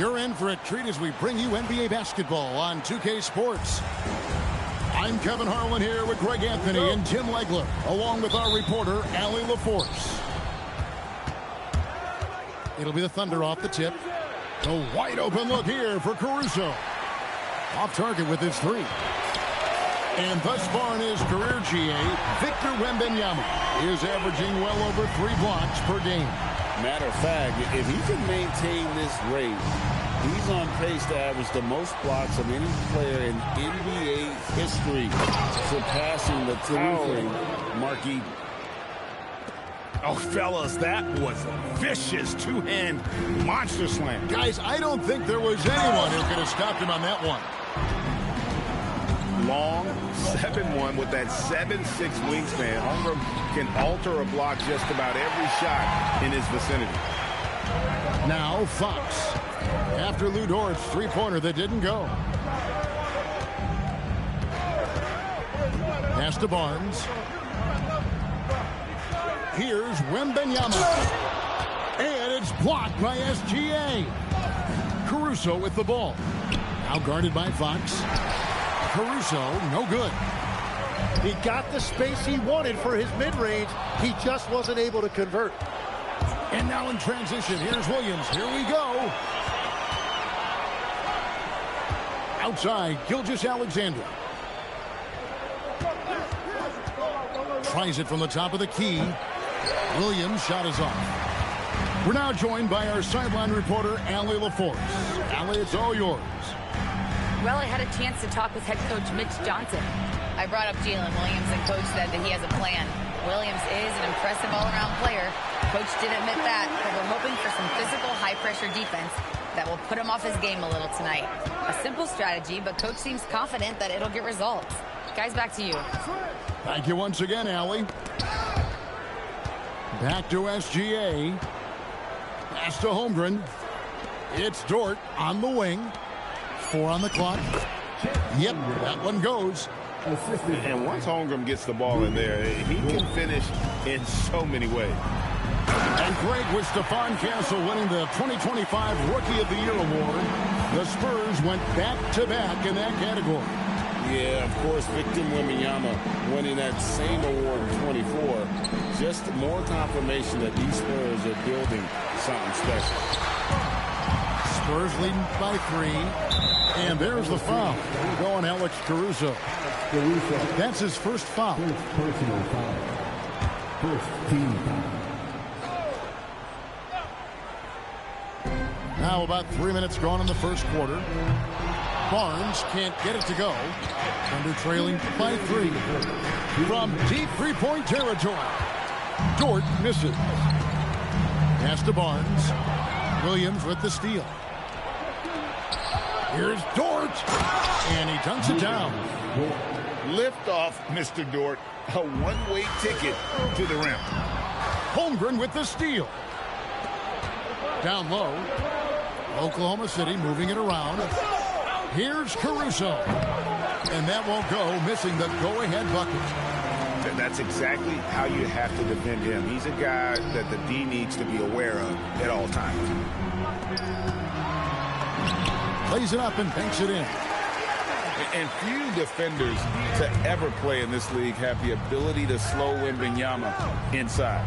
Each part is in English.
You're in for a treat as we bring you NBA basketball on 2K Sports. I'm Kevin Harlan here with Greg Anthony and Tim Legler, along with our reporter, Allie LaForce. It'll be the Thunder off the tip. A wide open look here for Caruso. Off target with his three. And thus far in his career, GA, Victor Wembanyama is averaging well over 3 blocks per game. Matter of fact, if he can maintain this rate, he's on pace to average the most blocks of any player in NBA history, surpassing the towering Marquis. Oh, fellas, that was a vicious two-hand monster slam. Guys, I don't think there was anyone who could have stopped him on that one. Long 7-1 with that 7'6" wingspan. Holmgren can alter a block just about every shot in his vicinity. Now Fox. After Lou Dort's three-pointer that didn't go. Pass to Barnes. Here's Wembanyama. And it's blocked by SGA. Caruso with the ball. Now guarded by Fox. Caruso, no good. He got the space he wanted for his mid-range. He just wasn't able to convert. And now in transition, here's Williams. Here we go. Outside, Gilgeous-Alexander. Tries it from the top of the key. Williams' shot is off. We're now joined by our sideline reporter, Allie LaForce. Allie, it's all yours. Well, I had a chance to talk with head coach Mitch Johnson. I brought up Jalen Williams, and coach said that he has a plan. Williams is an impressive all-around player. Coach did admit that, but we're hoping for some physical, high-pressure defense that will put him off his game a little tonight. A simple strategy, but coach seems confident that it'll get results. Guys, back to you. Thank you once again, Allie. Back to SGA. Pass to Holmgren. It's Dort on the wing. 4 on the clock. Yep, that one goes. And once Holmgren gets the ball in there, he can finish in so many ways. And Greg, with Stephon Castle winning the 2025 Rookie of the Year award, the Spurs went back-to-back in that category. Yeah, of course, Victor Wembanyama winning that same award in 24. Just more confirmation that these Spurs are building something special. Spurs leading by 3. And there's the foul. Going Alex Caruso. That's his first foul. Personal foul. First team foul. Now about 3 minutes gone in the first quarter. Barnes can't get it to go. Thunder trailing by 3. From deep three-point territory. Dort misses. Pass to Barnes. Williams with the steal. Here's Dort. And he dunks it down. Lift off, Mr. Dort. A one-way ticket to the rim. Holmgren with the steal. Down low. Oklahoma City moving it around. Here's Caruso. And that won't go, missing the go-ahead bucket. That's exactly how you have to defend him. He's a guy that the D needs to be aware of at all times. Plays it up and banks it in. And few defenders to ever play in this league have the ability to slow Wembanyama inside.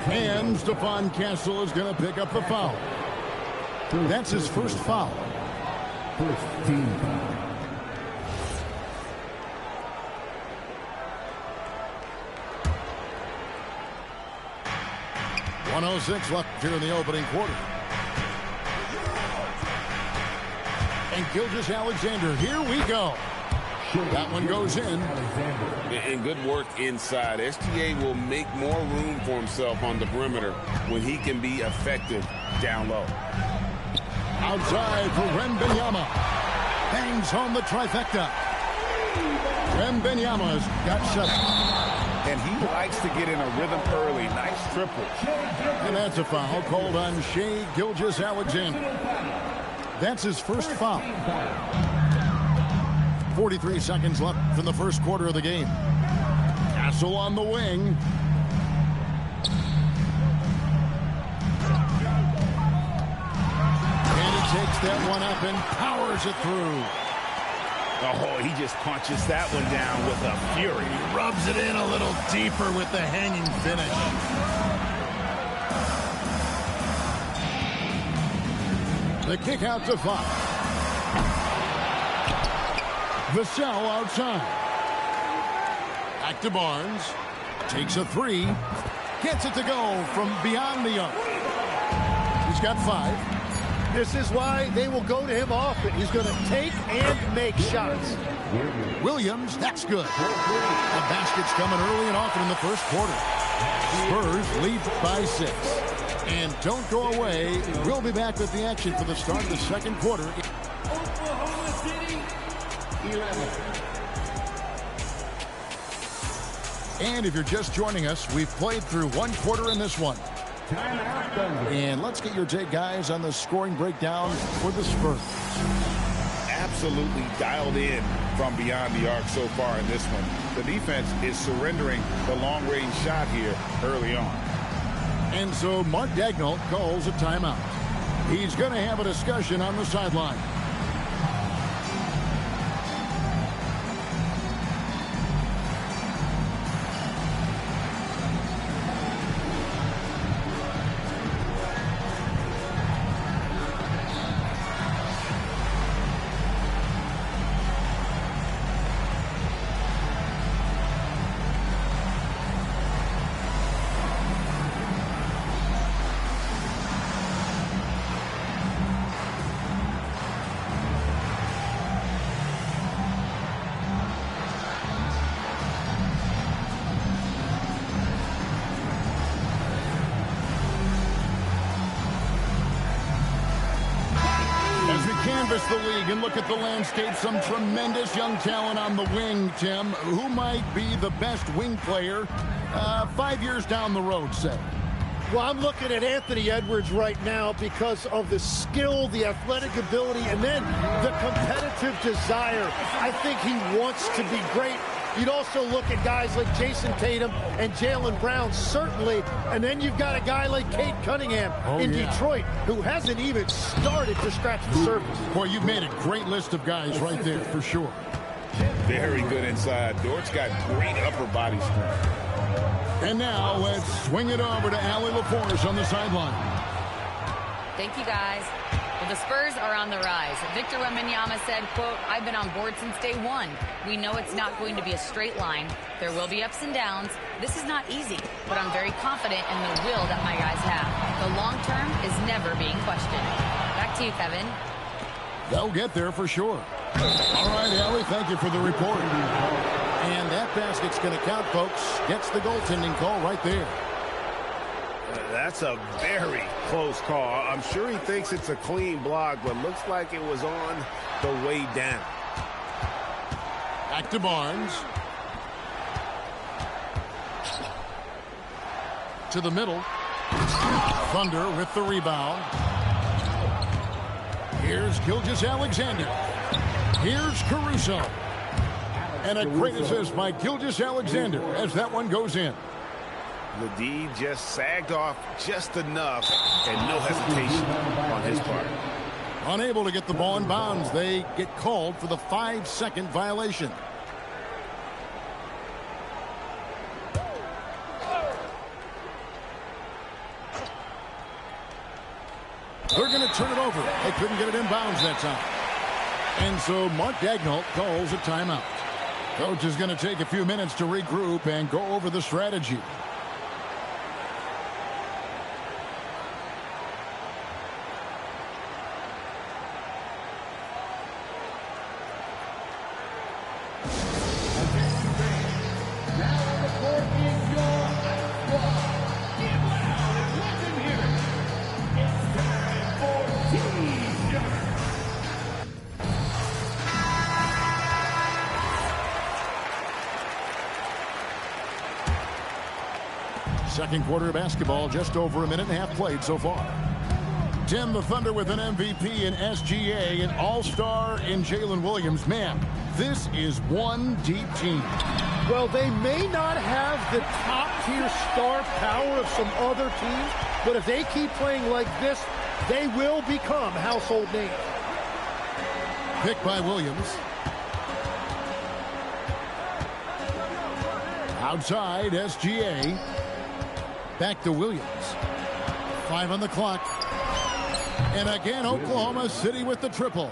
And Stephon Castle is going to pick up the foul. That's his first foul. First team foul. .106 left here in the opening quarter. And Gilgeous-Alexander, here we go. That one goes in. And good work inside. SGA will make more room for himself on the perimeter when he can be effective down low. Outside for Wembanyama. Bangs home the trifecta. Wembanyama's got 7. And he likes to get in a rhythm early. Nice triple. And that's a foul called on Shai Gilgeous-Alexander. That's his first foul. 43 seconds left in the first quarter of the game. Castle on the wing. And takes that one up and powers it through. Oh, he just punches that one down with a fury. He rubs it in a little deeper with the hanging finish. The kick out to Fox. Vassell outside. Back to Barnes. Takes a three. Gets it to go from beyond the arc. He's got 5. This is why they will go to him often. He's going to take and make shots. Williams, that's good. The basket's coming early and often in the first quarter. Spurs lead by 6. And don't go away. We'll be back with the action for the start of the second quarter. Oklahoma City, 11. And if you're just joining us, we've played through one quarter in this one. And let's get your take, guys, on the scoring breakdown for the Spurs. Absolutely dialed in from beyond the arc so far in this one. The defense is surrendering the long-range shot here early on. And so Mark Daigneault calls a timeout. He's going to have a discussion on the sideline. Canvas the league and look at the landscape. Some tremendous young talent on the wing, Tim. Who might be the best wing player 5 years down the road, say? Well, I'm looking at Anthony Edwards right now because of the skill, the athletic ability, and then the competitive desire. I think he wants to be great. You'd also look at guys like Jason Tatum and Jaylen Brown, certainly. And then you've got a guy like Cade Cunningham in Detroit, who hasn't even started to scratch the surface. Boy, you've made a great list of guys right there, for sure. Very good inside. Dort's got great upper body strength. And now let's swing it over to Allie LaForce on the sideline. Thank you, guys. Well, the Spurs are on the rise. Victor Wembanyama said, quote, "I've been on board since day one. We know it's not going to be a straight line. There will be ups and downs. This is not easy, but I'm very confident in the will that my guys have. The long term is never being questioned." Back to you, Kevin. They'll get there for sure. All right, Allie, thank you for the report. And that basket's going to count, folks. Gets the goaltending call right there. That's a very close call. I'm sure he thinks it's a clean block, but looks like it was on the way down. Back to Barnes. To the middle. Thunder with the rebound. Here's Gilgeous-Alexander. Here's Caruso. And a great assist by Gilgeous-Alexander as that one goes in. The D just sagged off just enough, and no hesitation on his part. Unable to get the ball in bounds, they get called for the 5-second violation. They're going to turn it over. They couldn't get it in bounds that time. And so Mark Daigneault calls a timeout. Coach is going to take a few minutes to regroup and go over the strategy. Second quarter of basketball, just over a minute and a half played so far. Tim, the Thunder with an MVP in SGA, an all-star in Jalen Williams. Man, this is one deep team. Well, they may not have the top-tier star power of some other teams, but if they keep playing like this, they will become household names. Pick by Williams. Outside, SGA. Back to Williams. 5 on the clock. And again, Oklahoma City with the triple.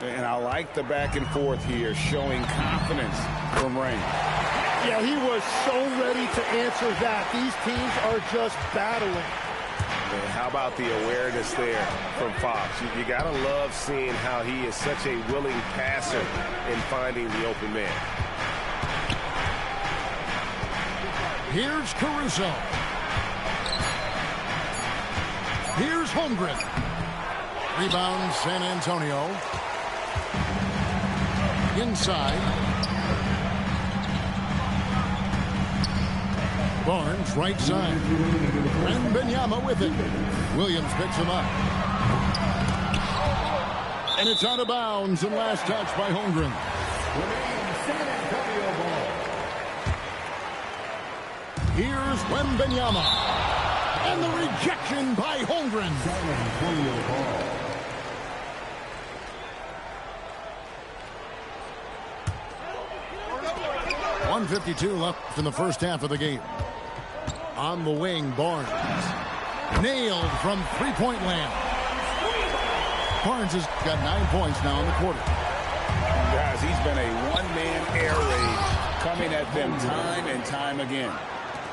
And I like the back and forth here, showing confidence from Rain. Yeah, he was so ready to answer that. These teams are just battling. And how about the awareness there from Fox? You got to love seeing how he is such a willing passer in finding the open man. Here's Caruso. Here's Holmgren. Rebound, San Antonio. Inside. Barnes, right side. And Benyama with it. Williams picks him up. And it's out of bounds, and last touch by Holmgren. Here's Wembanyama. And the rejection by Holmgren. 1:52 left in the first half of the game. On the wing, Barnes. Nailed from three-point land. Barnes has got 9 points now in the quarter. Guys, he's been a one-man air raid, coming at them time and time again.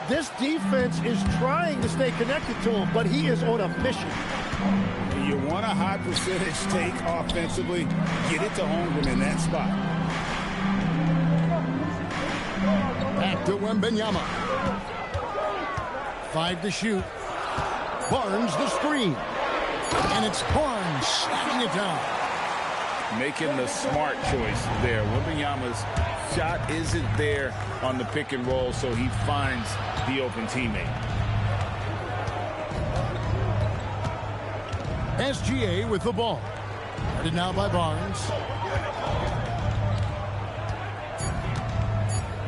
This defense is trying to stay connected to him, but he is on a mission. You want a high percentage take offensively, get it to Holmgren in that spot. Back to Wembanyama. 5 to shoot. Barnes the screen. And it's Barnes slamming it down. Making the smart choice there. Wembanyama's shot isn't there on the pick and roll, so he finds the open teammate. SGA with the ball. Guarded now by Barnes.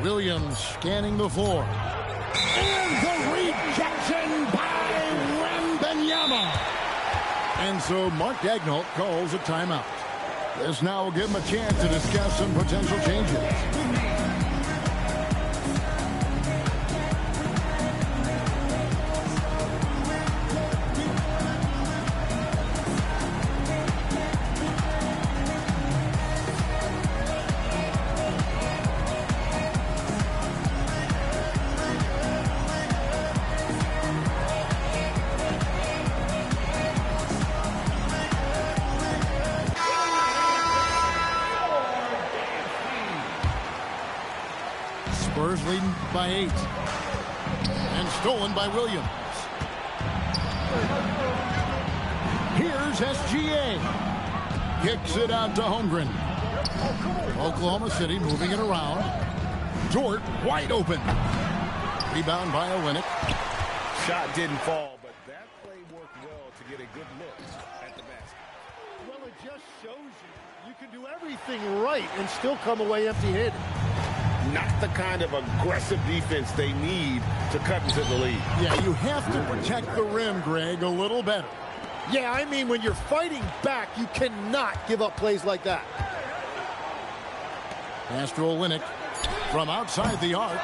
Williams scanning the floor. And the rejection by Wembanyama. And so Mark Daigneault calls a timeout. This now will give him a chance to discuss some potential changes. Spurs leading by 8. And stolen by Williams. Here's SGA. Kicks it out to Holmgren. Oklahoma City moving it around. Dort wide open. Rebound by Olynyk. Shot didn't fall, but that play worked well to get a good look at the basket. Well, it just shows you can do everything right and still come away empty-handed. Not the kind of aggressive defense they need to cut into the lead. Yeah, you have to protect the rim, Greg, a little better. Yeah, I mean, when you're fighting back, you cannot give up plays like that. Pass to Olynyk from outside the arc.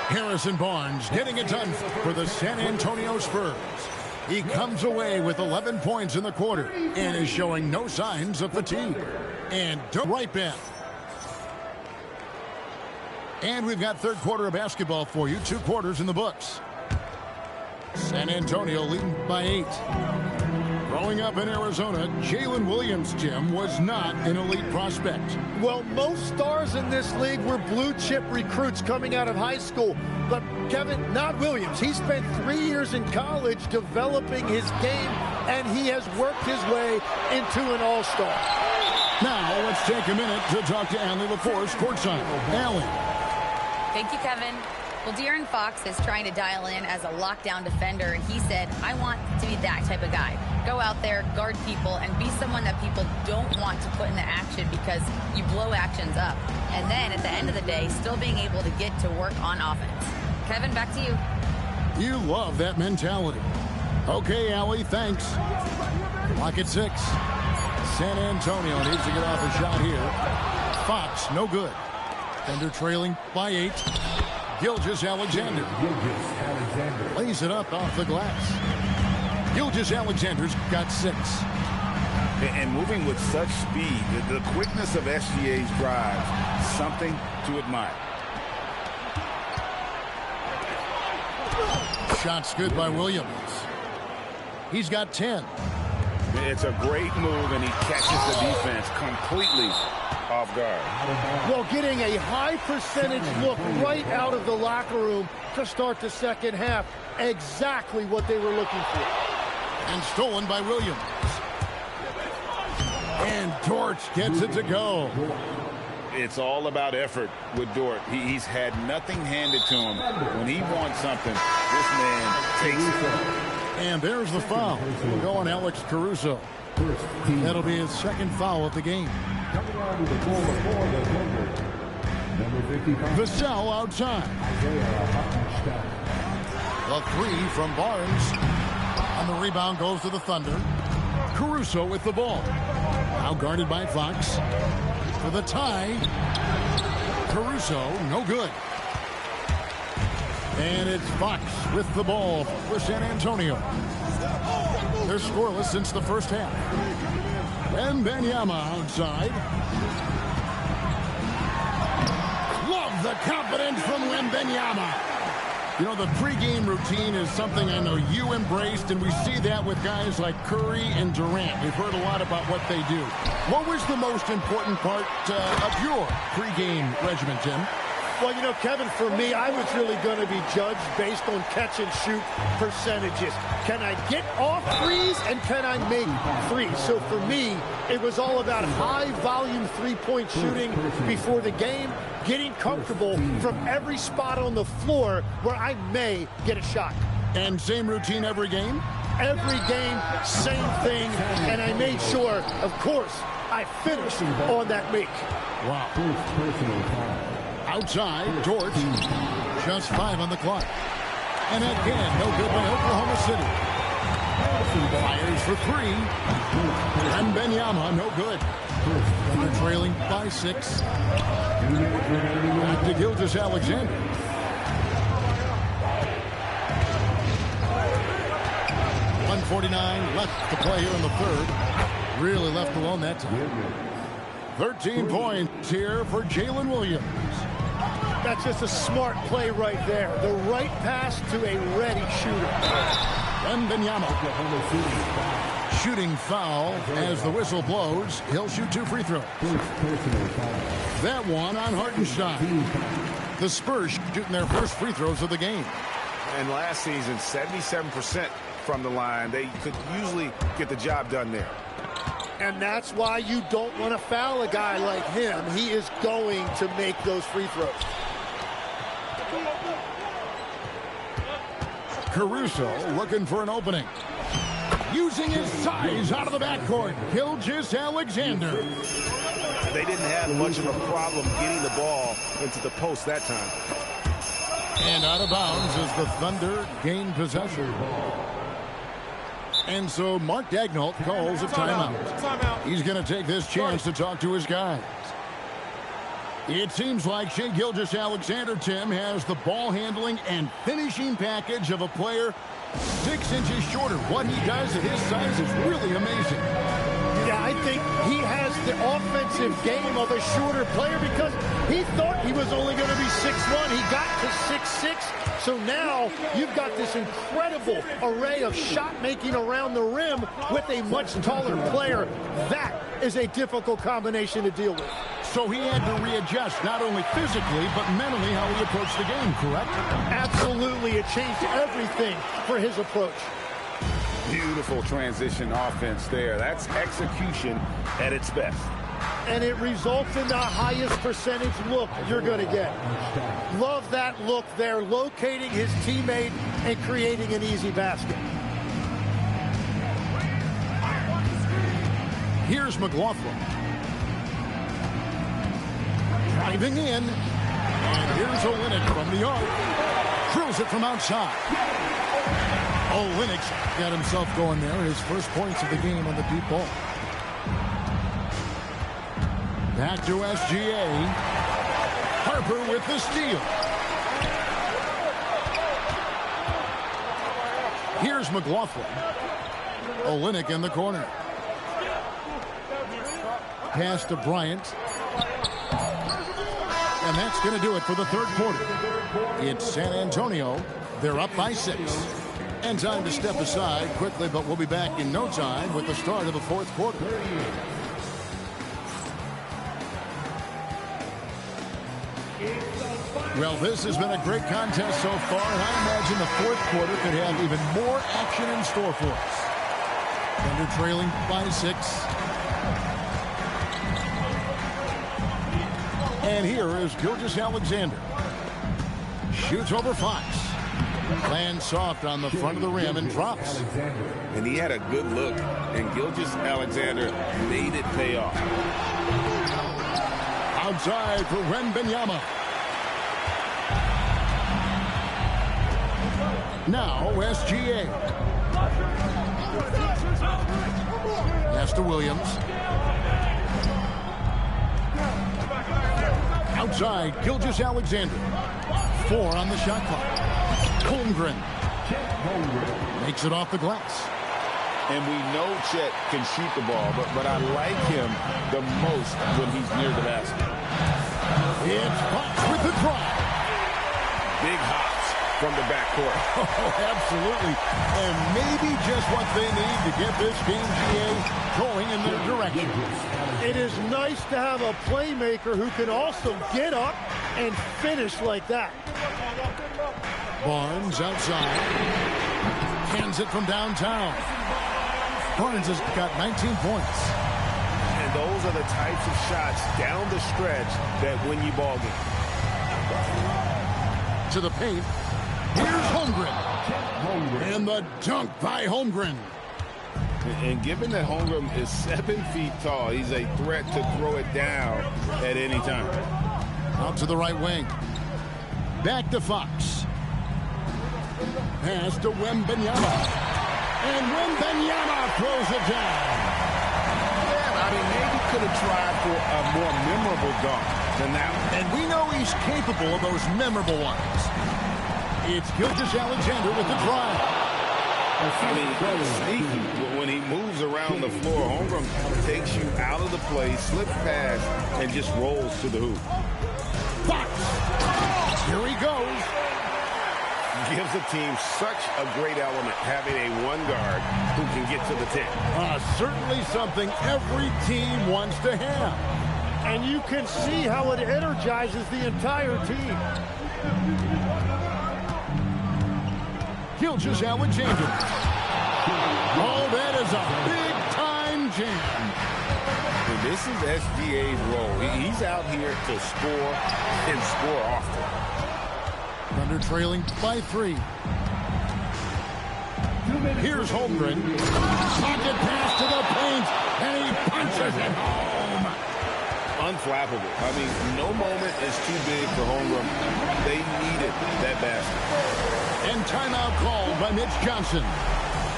Harrison Barnes getting it done for the San Antonio Spurs. He comes away with 11 points in the quarter and is showing no signs of fatigue. And right back. And we've got third quarter of basketball for you. 2 quarters in the books. San Antonio leading by 8. Growing up in Arizona, Jalen Williams, Jim, was not an elite prospect. Well, most stars in this league were blue-chip recruits coming out of high school. But, Kevin, not Williams. He spent 3 years in college developing his game, and he has worked his way into an all-star. Now, let's take a minute to talk to Allie LaForce courtside. Allie. Thank you, Kevin. Well, De'Aaron Fox is trying to dial in as a lockdown defender, and he said, I want to be that type of guy. Go out there, guard people, and be someone that people don't want to put in the action because you blow actions up. And then, at the end of the day, still being able to get to work on offense. Kevin, back to you. You love that mentality. Okay, Allie, thanks. Lock at 6. San Antonio needs to get off a shot here. Fox, no good. Thunder trailing by 8. Gilgeous-Alexander lays it up off the glass. Gilgeous-Alexander's got 6. And moving with such speed, the quickness of SGA's drives, something to admire. Shot's good by Williams. He's got 10. It's a great move, and he catches the defense completely off guard. Well, getting a high percentage look right out of the locker room to start the second half. Exactly what they were looking for. And stolen by Williams. And Dort gets it to go. It's all about effort with Dort. He's had nothing handed to him. When he wants something, this man takes it. And there's the foul. We'll go on Alex Caruso. That'll be his second foul of the game. Vassell outside. The 3 from Barnes. And the rebound goes to the Thunder. Caruso with the ball. Now guarded by Fox. For the tie. Caruso, no good. And it's Fox with the ball for San Antonio. They're scoreless since the first half. Wembanyama outside. Love the confidence from Wembanyama. You know, the pregame routine is something I know you embraced, and we see that with guys like Curry and Durant. We've heard a lot about what they do. What was the most important part of your pregame regimen, Tim? Well, you know, Kevin, for me, I was really going to be judged based on catch-and-shoot percentages. Can I get off threes and can I make threes? So for me, it was all about high-volume three-point shooting before the game, getting comfortable from every spot on the floor where I may get a shot. And same routine every game? Every game, same thing, and I made sure, of course, I finished on that make. Wow. Outside, Dort, just 5 on the clock. And again, no good by Oklahoma City. Fires for 3. And Wembanyama, no good. They're trailing by 6. Back to Gilgeous-Alexander. .149 left to play here in the third. Really left alone that time. 13 points here for Jalen Williams. That's just a smart play right there. The right pass to a ready shooter. Wembanyama. Shooting foul as the whistle blows. He'll shoot 2 free throws. That one on Hartenstein. The Spurs shooting their first free throws of the game. And last season, 77% from the line. They could usually get the job done there. And that's why you don't want to foul a guy like him. He is going to make those free throws. Caruso looking for an opening. Using his size out of the backcourt. Gilgeous-Alexander. They didn't have much of a problem getting the ball into the post that time. And out of bounds as the Thunder gain possession. And so Mark Daigneault calls a timeout. He's going to take this chance to talk to his guys. It seems like Shai Gilgeous-Alexander, Tim, has the ball handling and finishing package of a player 6 inches shorter. What he does at his size is really amazing. Yeah, I think he has the offensive game of a shorter player because he thought he was only going to be 6'1". He got to 6'6". So now you've got this incredible array of shot making around the rim with a much taller player. That is a difficult combination to deal with. So he had to readjust not only physically but mentally how he approached the game, correct? Absolutely. It changed everything for his approach. Beautiful transition offense there. That's execution at its best. And it results in the highest percentage look you're going to get. Love that look there, locating his teammate and creating an easy basket. Here's McLaughlin. Driving in. And here's Olynyk from the arc. Drills it from outside. Olynyk got himself going there. His first points of the game on the deep ball. Back to SGA. Harper with the steal. Here's McLaughlin. Olynyk in the corner. Pass to Bryant. And that's going to do it for the third quarter. It's San Antonio. They're up by 6. And time to step aside quickly, but we'll be back in no time with the start of the fourth quarter. Well, this has been a great contest so far, and I imagine the fourth quarter could have even more action in store for us. Thunder trailing by 6. And here is Gilgeous-Alexander. Shoots over Fox. Lands soft on the front of the rim and drops. And he had a good look, and Gilgeous-Alexander made it pay off. Outside for Wembanyama. Now SGA. Pass to Williams. Outside, Gilgeous-Alexander. 4 on the shot clock. Holmgren makes it off the glass. And we know Chet can shoot the ball, but I like him the most when he's near the basket. It's Fox with the drive. Big hops from the backcourt. Oh, absolutely. And maybe just what they need to get this game, GA, going in their direction. It is nice to have a playmaker who can also get up and finish like that. Barnes outside. Hands it from downtown. Barnes has got 19 points. And those are the types of shots down the stretch that win you ball games. To the paint. Here's Holmgren. And the dunk by Holmgren. And given that Holmgren is 7 feet tall, he's a threat to throw it down at any time. Out to the right wing. Back to Fox. Pass to Wembanyama. And Wembanyama throws it down. Yeah, I mean, maybe could have tried for a more memorable dunk than that one. And we know he's capable of those memorable ones. It's Gilgeous-Alexander with the drive. I mean, sneaky. When he moves around the floor, Holmgren takes you out of the play, slips past, and just rolls to the hoop. Fox. Here he goes. Gives the team such a great element having a one guard who can get to the 10. Certainly something every team wants to have. And you can see how it energizes the entire team. Gilgeous-Alexander. Oh, that is a big-time jam. And this is SGA's role. He's out here to score and score often. Thunder trailing by 3. Here's Holmgren. Pocket pass to the paint, and he punches it home. Unflappable. I mean, no moment is too big for Holmgren. They needed that basket. And timeout called by Mitch Johnson.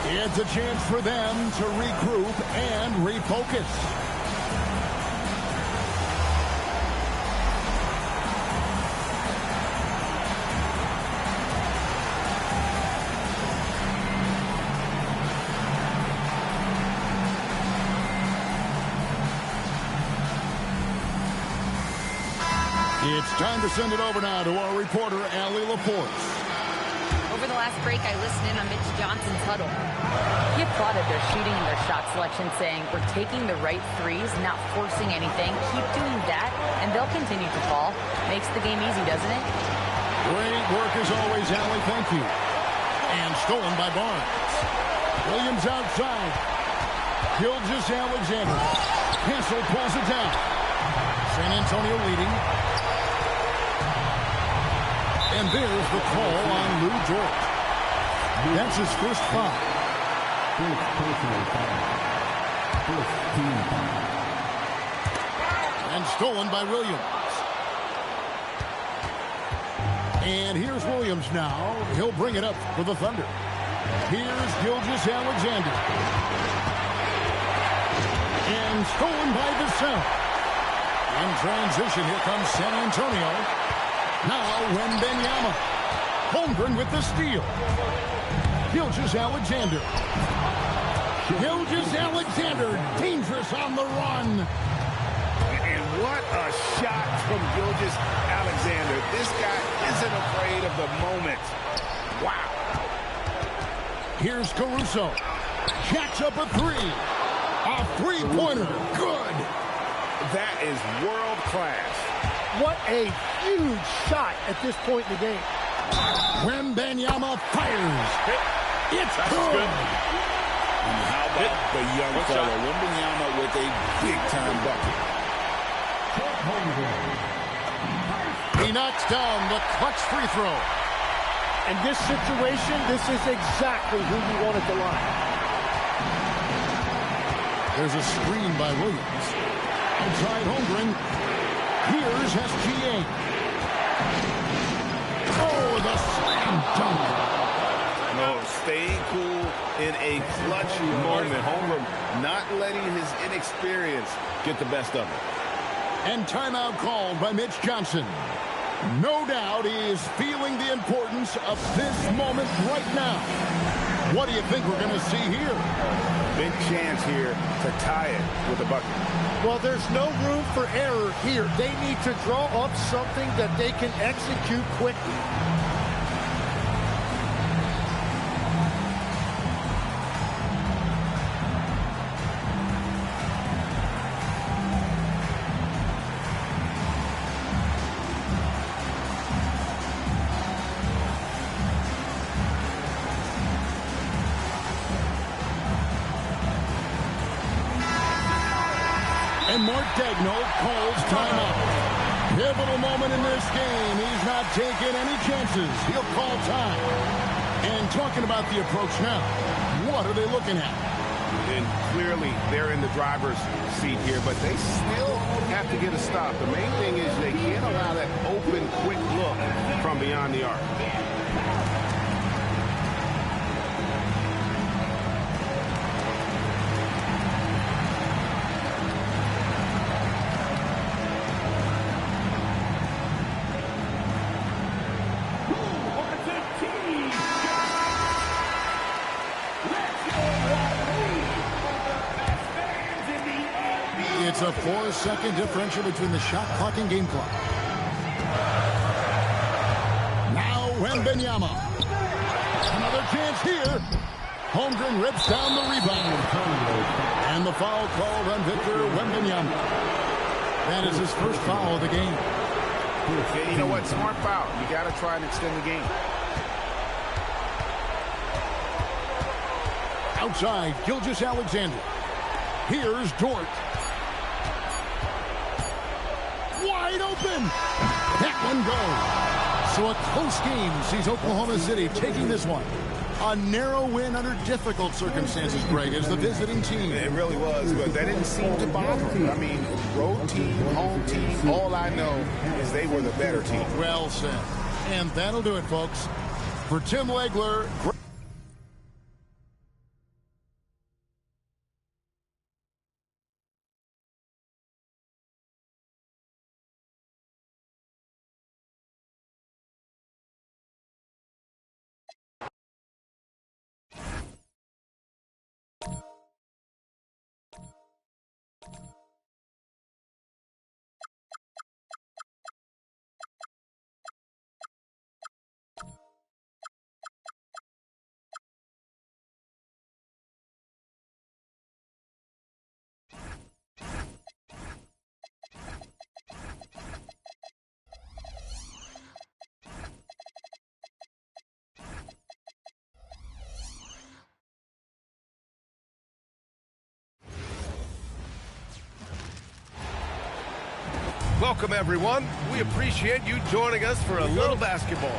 It's a chance for them to regroup and refocus. It's time to send it over now to our reporter, Allie Laporte. Over the last break, I listened in on Mitch Johnson's huddle. He applauded their shooting and their shot selection, saying, "We're taking the right threes, not forcing anything. Keep doing that, and they'll continue to fall." Makes the game easy, doesn't it? Great work as always, Allie. Thank you. And stolen by Barnes. Williams outside. Gilgeous-Alexander. Hansel pulls it down. San Antonio leading. And there's the call on Lou Dort. That's his first foul. First personal foul. First team foul. And stolen by Williams. And here's Williams now. He'll bring it up for the Thunder. Here's Gilgeous-Alexander. And stolen by Vassell. In transition, here comes San Antonio. Now Wembanyama. Holmgren with the steal. Gilgeous-Alexander. Gilgeous-Alexander, dangerous on the run. And what a shot from Gilgeous-Alexander. This guy isn't afraid of the moment. Wow. Here's Caruso. Jacks up a three. A three-pointer. Good. That is world class. What a huge shot at this point in the game. Wembanyama fires. It's good. And how about the young fella, Wembanyama with a big-time bucket. He knocks down the clutch free throw. In this situation, this is exactly who you want at the line. There's a screen by Williams. Outside Holmgren. Here's SGA. Oh, the slam dunk. No, staying cool in a clutch moment. Holmgren not letting his inexperience get the best of him. And timeout called by Mitch Johnson. No doubt he is feeling the importance of this moment right now. What do you think we're going to see here? Big chance here to tie it with a bucket. Well, there's no room for error here. They need to draw up something that they can execute quickly. And Mark Daigneault calls timeout. Pivotal moment in this game. He's not taking any chances. He'll call time. And talking about the approach now, what are they looking at? And clearly they're in the driver's seat here, but they still have to get a stop. The main thing is they can't allow that open, quick look from beyond the arc. It's a 4-second differential between the shot clock and game clock. Now Wembanyama. Another chance here. Holmgren rips down the rebound. And the foul called on Victor Wembanyama. That is his first foul of the game. Yeah, you know what? Smart foul. You got to try and extend the game. Outside, Gilgeous-Alexander. Here's Dort. Wide open. That one goes. So a close game sees Oklahoma City taking this one. A narrow win under difficult circumstances, Greg, as the visiting team. It really was, but that didn't seem to bother them. I mean, road team, home team, all I know is they were the better team. Well said. And that'll do it, folks. For Tim Legler... Welcome, everyone. We appreciate you joining us for a little basketball.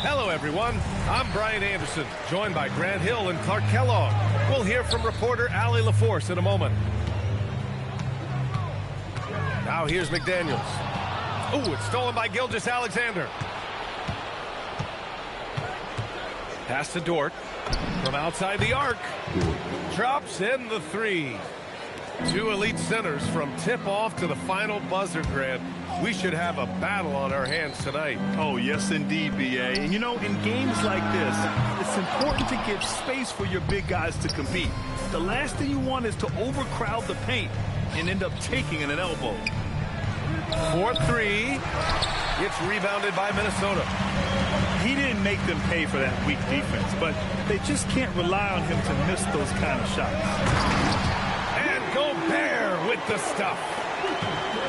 Hello, everyone. I'm Brian Anderson, joined by Grant Hill and Clark Kellogg. We'll hear from reporter Allie LaForce in a moment. Now here's McDaniels. Ooh, it's stolen by Gilgeous-Alexander. Pass to Dort from outside the arc. Drops in the three. Two elite centers from tip-off to the final buzzer, Grant. We should have a battle on our hands tonight. Oh, yes, indeed, B.A. And, you know, in games like this, it's important to give space for your big guys to compete. The last thing you want is to overcrowd the paint and end up taking an elbow. 4-3. It's rebounded by Minnesota. He didn't make them pay for that weak defense, but they just can't rely on him to miss those kind of shots. And Gobert with the stuff.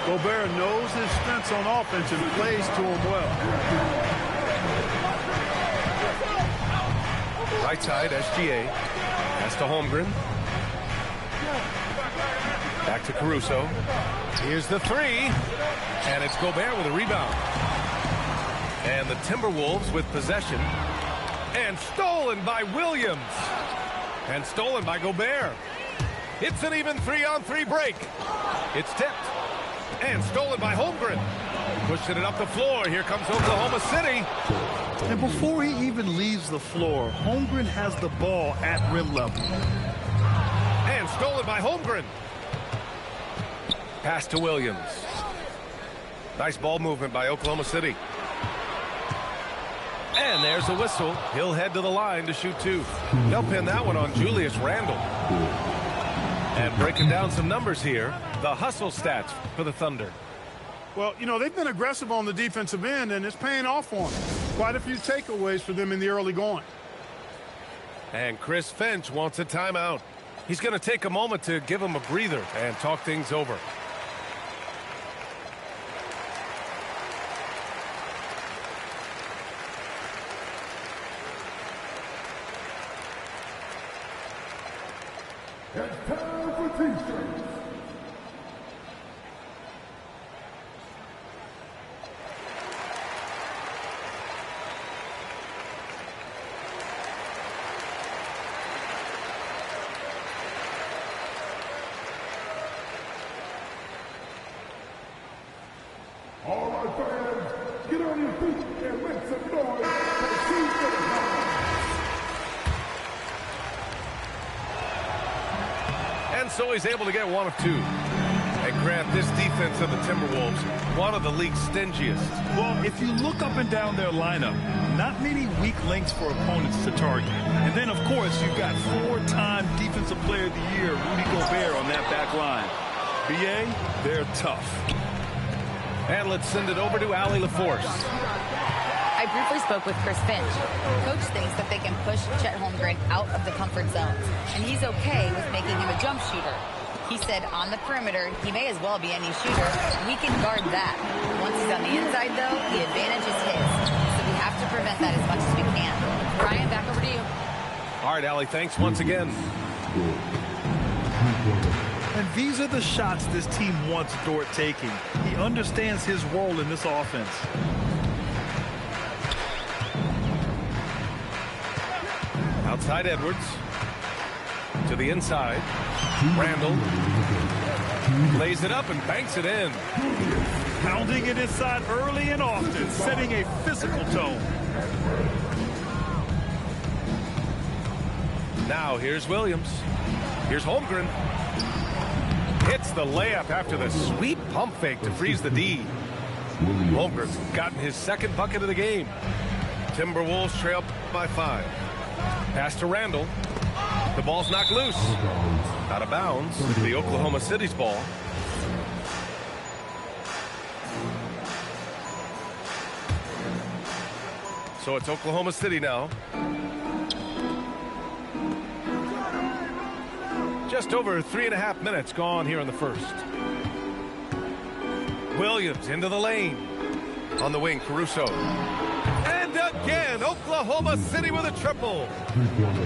Gobert knows his strengths on offense and plays to him well. Right side, SGA. Pass to Holmgren. Back to Caruso. Here's the three. And it's Gobert with a rebound. And the Timberwolves with possession. And stolen by Williams. And stolen by Gobert. It's an even 3-on-3 break. It's tipped. And stolen by Holmgren. Pushing it up the floor. Here comes Oklahoma City. And before he even leaves the floor, Holmgren has the ball at rim level. And stolen by Holmgren. Pass to Williams. Nice ball movement by Oklahoma City. And there's a whistle. He'll head to the line to shoot two. They'll pin that one on Julius Randle. And breaking down some numbers here, the hustle stats for the Thunder. Well, you know, they've been aggressive on the defensive end, and it's paying off for them. Quite a few takeaways for them in the early going. And Chris Finch wants a timeout. He's going to take a moment to give him a breather and talk things over. It's time for T-shirts. All right, fans, get on your feet and make some noise for the T-shirt. And so he's able to get one of two. And Grant, this defense of the Timberwolves, one of the league's stingiest. Well, if you look up and down their lineup, not many weak links for opponents to target. And then, of course, you've got four-time Defensive Player of the Year, Rudy Gobert, on that back line. B.A., they're tough. And let's send it over to Allie LaForce. I briefly spoke with Chris Finch. Coach thinks that they can push Chet Holmgren out of the comfort zones, and he's okay with making him a jump shooter. He said on the perimeter, he may as well be any shooter. We can guard that. Once he's on the inside, though, the advantage is his. So we have to prevent that as much as we can. Brian, back over to you. All right, Allie, thanks once again. And these are the shots this team wants Dort taking. He understands his role in this offense. Outside Edwards. To the inside. Randle. Lays it up and banks it in. Pounding it inside early and often, setting a physical tone. Now here's Williams. Here's Holmgren. Hits the layup after the sweet pump fake to freeze the D. Holmgren's gotten his second bucket of the game. Timberwolves trail by 5. Pass to Randle. The ball's knocked loose. Out of bounds. The Oklahoma City's ball. So it's Oklahoma City now. Just over 3.5 minutes gone here in the first. Williams into the lane. On the wing, Caruso. And again, Oklahoma City with a triple.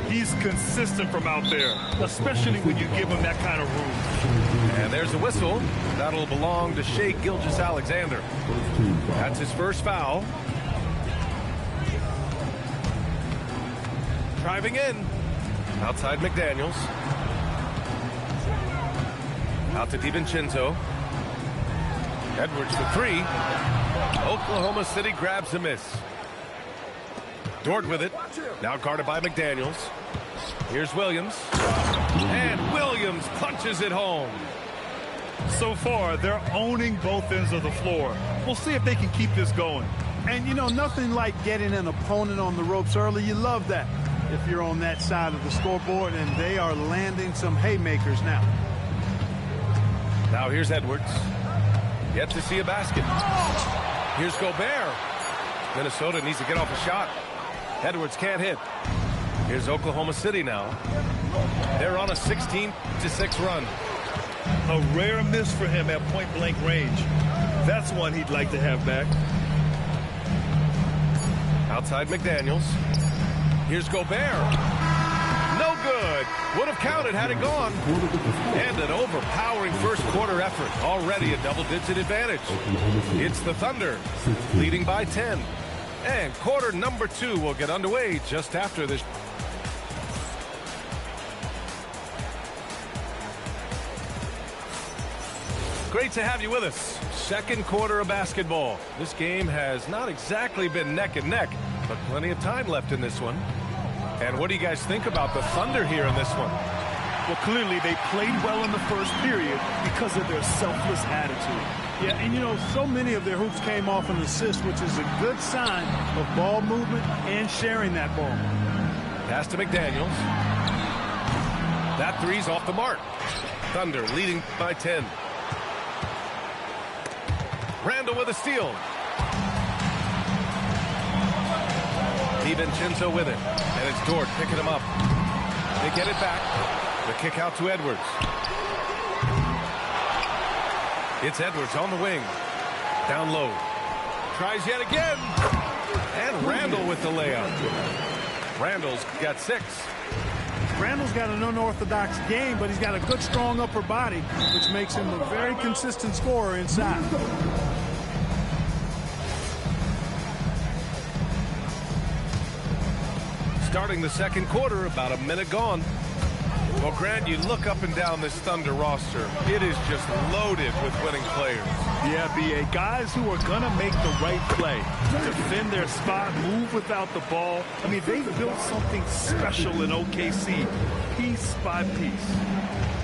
He's consistent from out there, especially when you give him that kind of room. And there's a whistle. That'll belong to Shai Gilgeous-Alexander. That's his first foul. Driving in. Outside McDaniels. Out to DiVincenzo. Edwards for 3. Oklahoma City grabs a miss. Dort with it. Now guarded by McDaniels. Here's Williams. And Williams punches it home. So far, they're owning both ends of the floor. We'll see if they can keep this going. And, you know, nothing like getting an opponent on the ropes early. You love that if you're on that side of the scoreboard, and they are landing some haymakers now. Now here's Edwards. Yet to see a basket. Here's Gobert. Minnesota needs to get off a shot. Edwards can't hit. Here's Oklahoma City now. They're on a 16-6 run. A rare miss for him at point-blank range. That's one he'd like to have back. Outside McDaniels. Here's Gobert. No good. Would have counted had it gone. And an overpowering first quarter effort. Already a double-digit advantage. It's the Thunder, leading by 10. And quarter number 2 will get underway just after this. Great to have you with us. Second quarter of basketball. This game has not exactly been neck and neck, but plenty of time left in this one. And what do you guys think about the Thunder here in this one? Well, clearly they played well in the first period because of their selfless attitude. Yeah, and you know, so many of their hoops came off an assist, which is a good sign of ball movement and sharing that ball. Pass to McDaniels. That three's off the mark. Thunder leading by 10. Randall with a steal. DiVincenzo with it. And it's Dort picking him up. They get it back. The kick out to Edwards. It's Edwards on the wing. Down low. Tries yet again. And Randall with the layup. Randall's got 6. Randall's got an unorthodox game, but he's got a good, strong upper body, which makes him a very consistent scorer inside. Starting the second quarter, about a minute gone. Well, Grant, you look up and down this Thunder roster. It is just loaded with winning players. Yeah, B.A. Guys who are going to make the right play. Defend their spot, move without the ball. I mean, they've built something special in OKC, piece by piece.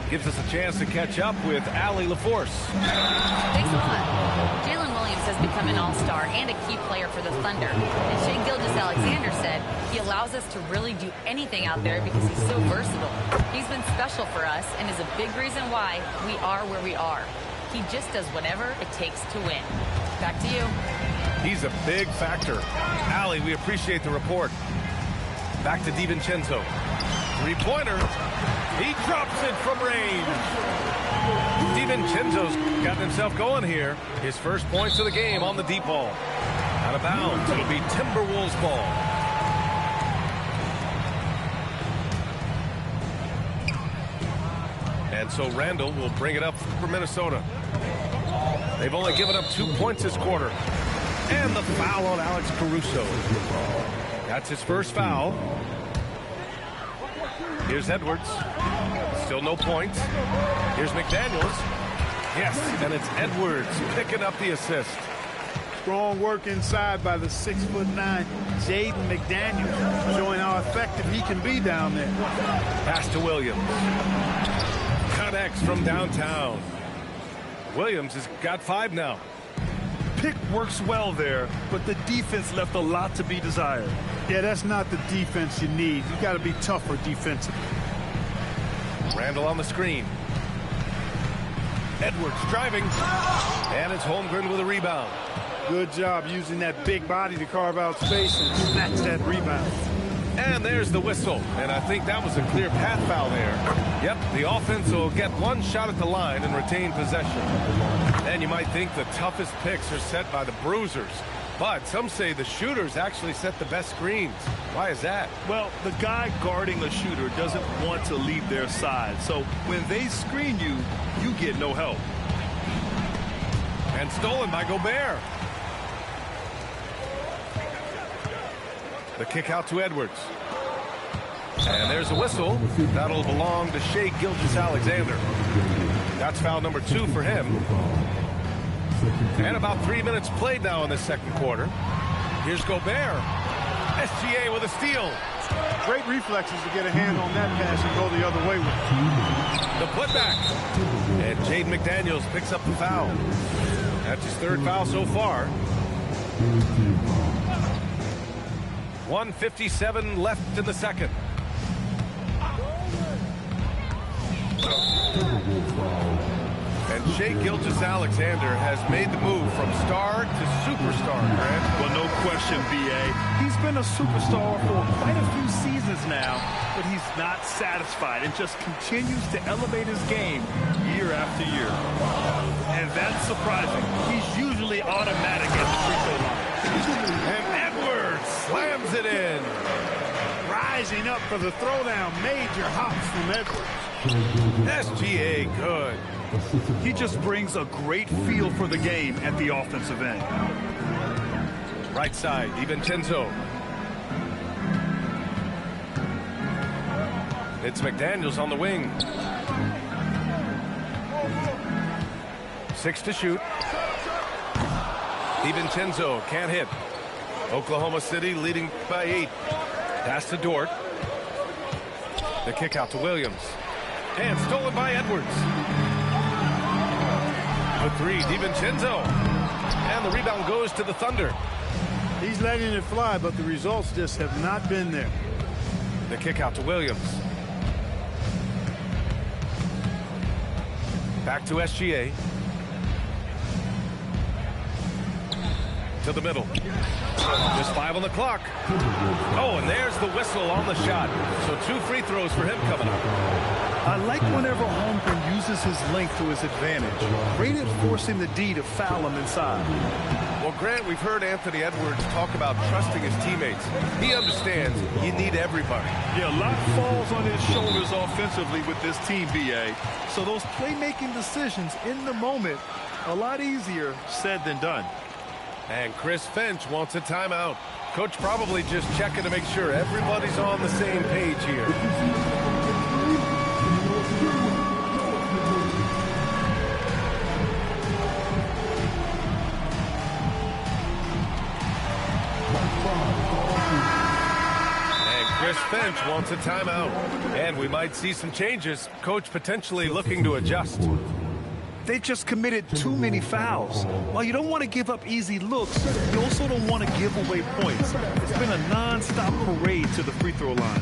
Gives us a chance to catch up with Allie LaForce. Thanks a lot. Jalen Williams has become an all-star and a key player for the Thunder. And Shai Gilgeous-Alexander said he allows us to really do anything out there because he's so versatile. He's been special for us and is a big reason why we are where we are. He just does whatever it takes to win. Back to you. He's a big factor. Allie, we appreciate the report. Back to DiVincenzo. Three-pointer. He drops it from range. DiVincenzo's gotten himself going here. His first points of the game on the deep ball. Out of bounds. It'll be Timberwolves ball. And so Randall will bring it up for Minnesota. They've only given up 2 points this quarter. And the foul on Alex Caruso. That's his first foul. Here's Edwards. Still no points. Here's McDaniels. Yes, and it's Edwards picking up the assist. Strong work inside by the 6'9" Jaden McDaniels, showing how effective he can be down there. Pass to Williams. Connects from downtown. Williams has got 5 now. Pick works well there, but the defense left a lot to be desired. Yeah, that's not the defense you need. You got to be tougher defensively. Randall on the screen. Edwards driving. And it's Holmgren with a rebound. Good job using that big body to carve out space and snatch that rebound. And there's the whistle. And I think that was a clear path foul there. Yep, the offense will get one shot at the line and retain possession. And you might think the toughest picks are set by the bruisers. But some say the shooters actually set the best screens. Why is that? Well, the guy guarding a shooter doesn't want to leave their side. So when they screen you, you get no help. And stolen by Gobert. The kick out to Edwards. And there's a whistle. That'll belong to Shai Gilgeous-Alexander. That's foul number 2 for him. And about 3 minutes played now in the second quarter. Here's Gobert. SGA with a steal. Great reflexes to get a hand on that pass and go the other way with it. The putback. And Jaden McDaniels picks up the foul. That's his third foul so far. 1:57 left in the second. And Shai Gilgeous-Alexander has made the move from star to superstar, Grant. Well, no question, B.A. He's been a superstar for quite a few seasons now, but he's not satisfied and just continues to elevate his game year after year. And that's surprising. He's usually automatic at the free throw line. And Edwards slams it in. Rising up for the throwdown. Major hops from Edwards. SGA good. He just brings a great feel for the game at the offensive end. Right side, DiVincenzo. It's McDaniels on the wing. 6 to shoot. DiVincenzo can't hit. Oklahoma City leading by 8. Pass to Dort. The kick out to Williams. And stolen by Edwards. The 3, DiVincenzo. And the rebound goes to the Thunder. He's letting it fly, but the results just have not been there. The kick out to Williams. Back to SGA. To the middle. Just 5 on the clock. Oh, and there's the whistle on the shot. So 2 free throws for him coming up. I like whenever Holmgren uses his length to his advantage. Great at forcing the D to foul him inside. Well, Grant, we've heard Anthony Edwards talk about trusting his teammates. He understands you need everybody. Yeah, a lot falls on his shoulders offensively with this team, BA. So those playmaking decisions in the moment, a lot easier said than done. And Chris Finch wants a timeout. Coach probably just checking to make sure everybody's on the same page here. And Chris Finch wants a timeout. And we might see some changes. Coach potentially looking to adjust. They just committed too many fouls. While you don't want to give up easy looks, you also don't want to give away points. It's been a non-stop parade to the free throw line.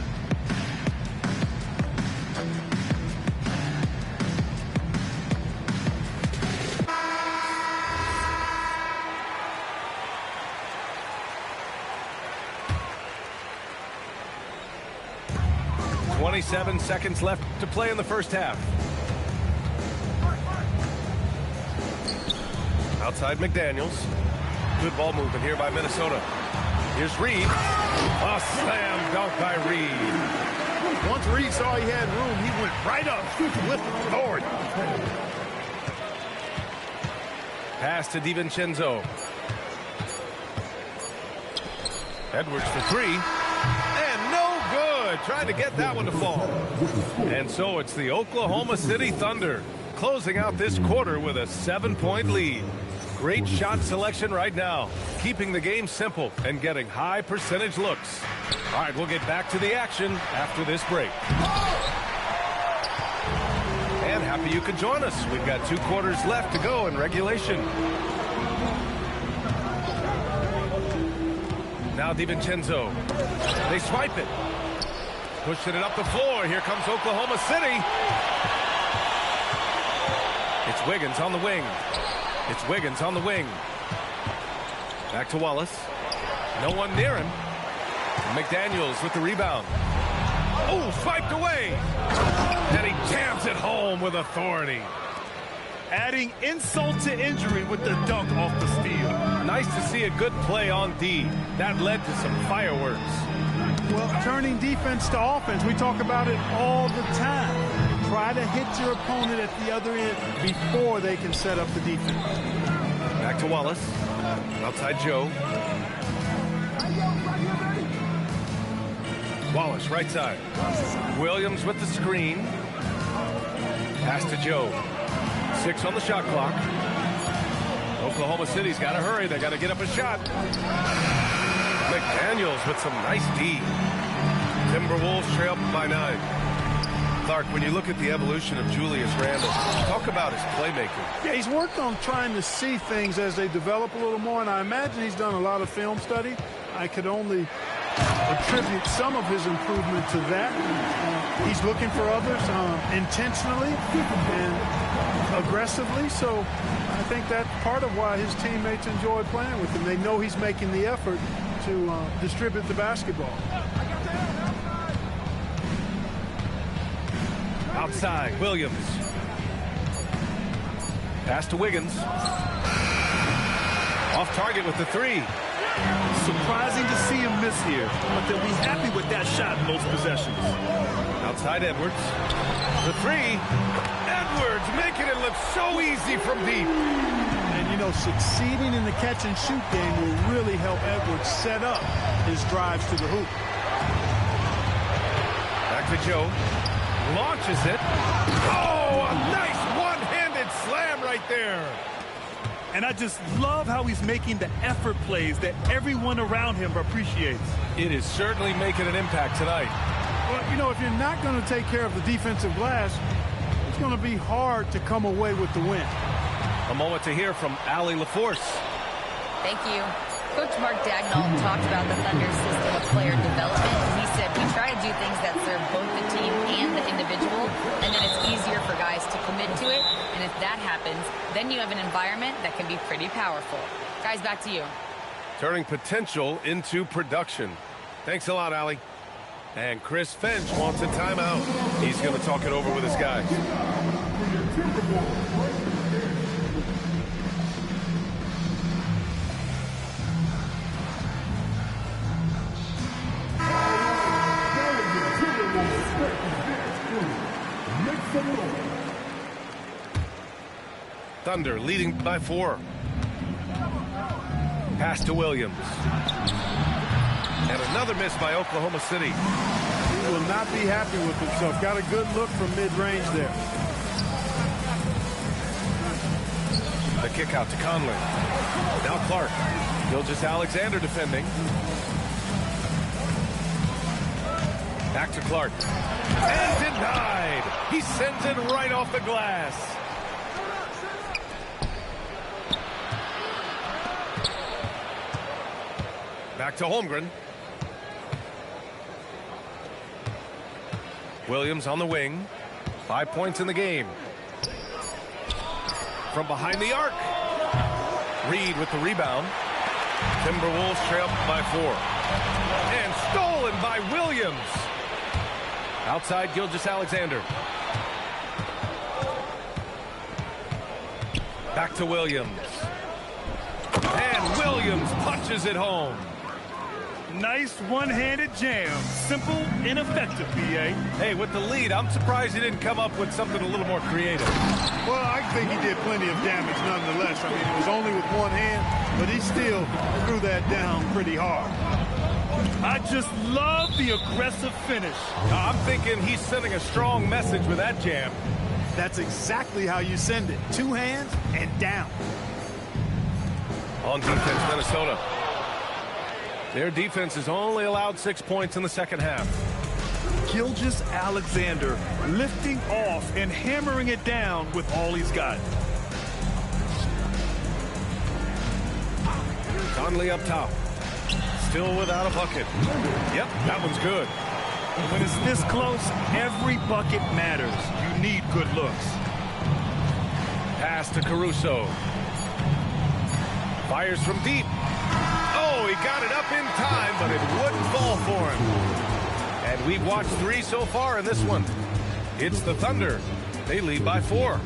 .27 seconds left to play in the first half. Outside McDaniels. Good ball movement here by Minnesota. Here's Reed. A slam dunk by Reed. Once Reed saw he had room, he went right up with authority. Pass to DiVincenzo. Edwards for 3. And no good. Trying to get that one to fall. And so it's the Oklahoma City Thunder closing out this quarter with a 7-point lead. Great shot selection right now, keeping the game simple and getting high percentage looks. All right, we'll get back to the action after this break. And happy you could join us. We've got 2 quarters left to go in regulation. Now DiVincenzo. They swipe it. Pushing it up the floor. Here comes Oklahoma City. It's Wiggins on the wing. It's Wiggins on the wing. Back to Wallace. No one near him. McDaniels with the rebound. Oh, swiped away. And he jams it home with authority. Adding insult to injury with the dunk off the steal. Nice to see a good play on D. That led to some fireworks. Well, turning defense to offense, we talk about it all the time. Try to hit your opponent at the other end before they can set up the defense. Back to Wallace. Outside Joe. Wallace, right side. Williams with the screen. Pass to Joe. 6 on the shot clock. Oklahoma City's got to hurry. They got to get up a shot. McDaniels with some nice D. Timberwolves trail by 9. Clark, when you look at the evolution of Julius Randle, talk about his playmaking. Yeah, he's worked on trying to see things as they develop a little more, and I imagine he's done a lot of film study. I could only attribute some of his improvement to that. He's looking for others intentionally and aggressively, so I think that's part of why his teammates enjoy playing with him. They know he's making the effort to distribute the basketball. Outside, Williams. Pass to Wiggins. Off target with the 3. Surprising to see him miss here, but they'll be happy with that shot in most possessions. Outside Edwards. The 3. Edwards making it look so easy from deep. And, you know, succeeding in the catch-and-shoot game will really help Edwards set up his drives to the hoop. Back to Joe. Launches it. Oh, a nice one-handed slam right there. And I just love how he's making the effort plays that everyone around him appreciates. It is certainly making an impact tonight. Well, you know, if you're not going to take care of the defensive glass, it's going to be hard to come away with the win. A moment to hear from Allie LaForce. Thank you. Coach Mark Dagnall talked about the Thunder's system of player development, and he said, we try to do things that serve both the team and the individual, and then it's easier for guys to commit to it, and if that happens, then you have an environment that can be pretty powerful. Guys, back to you. Turning potential into production. Thanks a lot, Allie. And Chris Finch wants a timeout. He's going to talk it over with his guys. Thunder leading by 4. Pass to Williams. And another miss by Oklahoma City. He will not be happy with himself. Got a good look from mid-range there. The kick out to Conley. Now Clark. Gilgeous-Alexander defending. Back to Clark. And denied. He sends it right off the glass. Back to Holmgren. Williams on the wing. 5 points in the game. From behind the arc. Reed with the rebound. Timberwolves trail by 4. And stolen by Williams. Outside Gilgeous-Alexander. Back to Williams. And Williams punches it home. Nice one-handed jam. Simple and effective, B.A. Hey, with the lead, I'm surprised he didn't come up with something a little more creative. Well, I think he did plenty of damage nonetheless. I mean, it was only with one hand, but he still threw that down pretty hard. I just love the aggressive finish. I'm thinking he's sending a strong message with that jam. That's exactly how you send it. 2 hands and down. On defense, Minnesota. Their defense has only allowed 6 points in the second half. Gilgeous-Alexander lifting off and hammering it down with all he's got. Conley up top. Still without a bucket. Yep, that one's good. When it's this close, every bucket matters. You need good looks. Pass to Caruso. Fires from deep. Oh, he got it up in time, but it wouldn't fall for him. And we've watched 3 so far in this one. It's the Thunder. They lead by 4.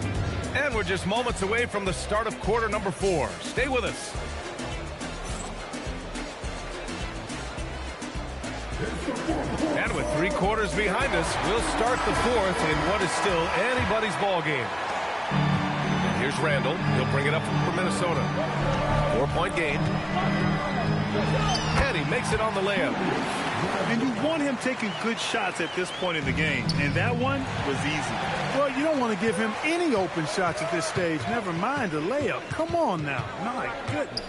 And we're just moments away from the start of quarter number 4. Stay with us. And with 3 quarters behind us, we'll start the 4th in what is still anybody's ball game. And here's Randle. He'll bring it up for Minnesota. 4-point game. And he makes it on the layup. And you want him taking good shots at this point in the game. And that one was easy. Well, you don't want to give him any open shots at this stage. Never mind a layup. Come on now. My goodness.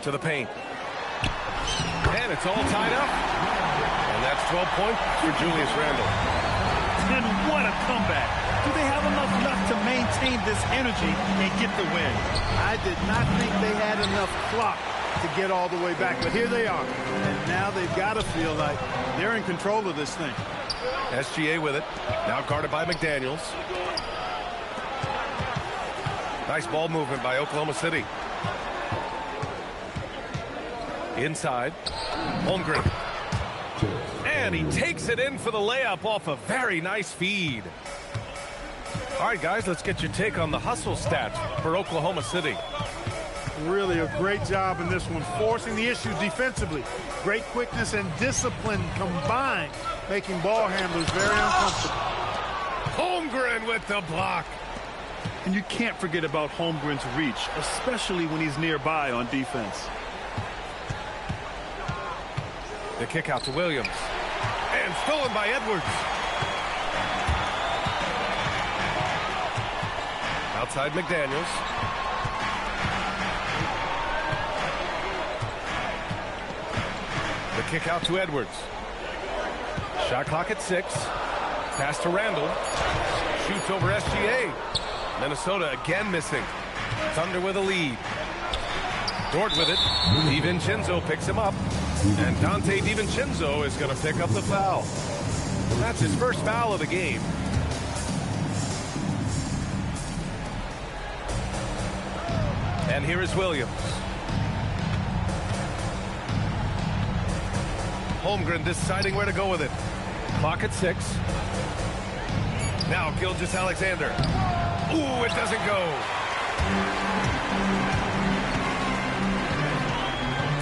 To the paint. And it's all tied up. And that's 12 points for Julius Randle. And what a comeback. Do they have enough left to maintain this energy and get the win? I did not think they had enough clock to get all the way back, but here they are. And now they've got to feel like they're in control of this thing. SGA with it. Now guarded by McDaniels. Nice ball movement by Oklahoma City. Inside. Holmgren. And he takes it in for the layup off a very nice feed. All right, guys, let's get your take on the hustle stats for Oklahoma City. Really a great job in this one, forcing the issues defensively. Great quickness and discipline combined, making ball handlers very uncomfortable. Holmgren with the block. And you can't forget about Holmgren's reach, especially when he's nearby on defense. The kick out to Williams. And stolen by Edwards. Outside McDaniels. The kick out to Edwards. Shot clock at 6. Pass to Randle. Shoots over SGA. Minnesota again missing. Thunder with a lead. Dort with it. DiVincenzo picks him up. And Dante DiVincenzo is going to pick up the foul. That's his first foul of the game. And here is Williams. Holmgren deciding where to go with it. Clock at 6. Now Gilgeous-Alexander. Ooh, it doesn't go.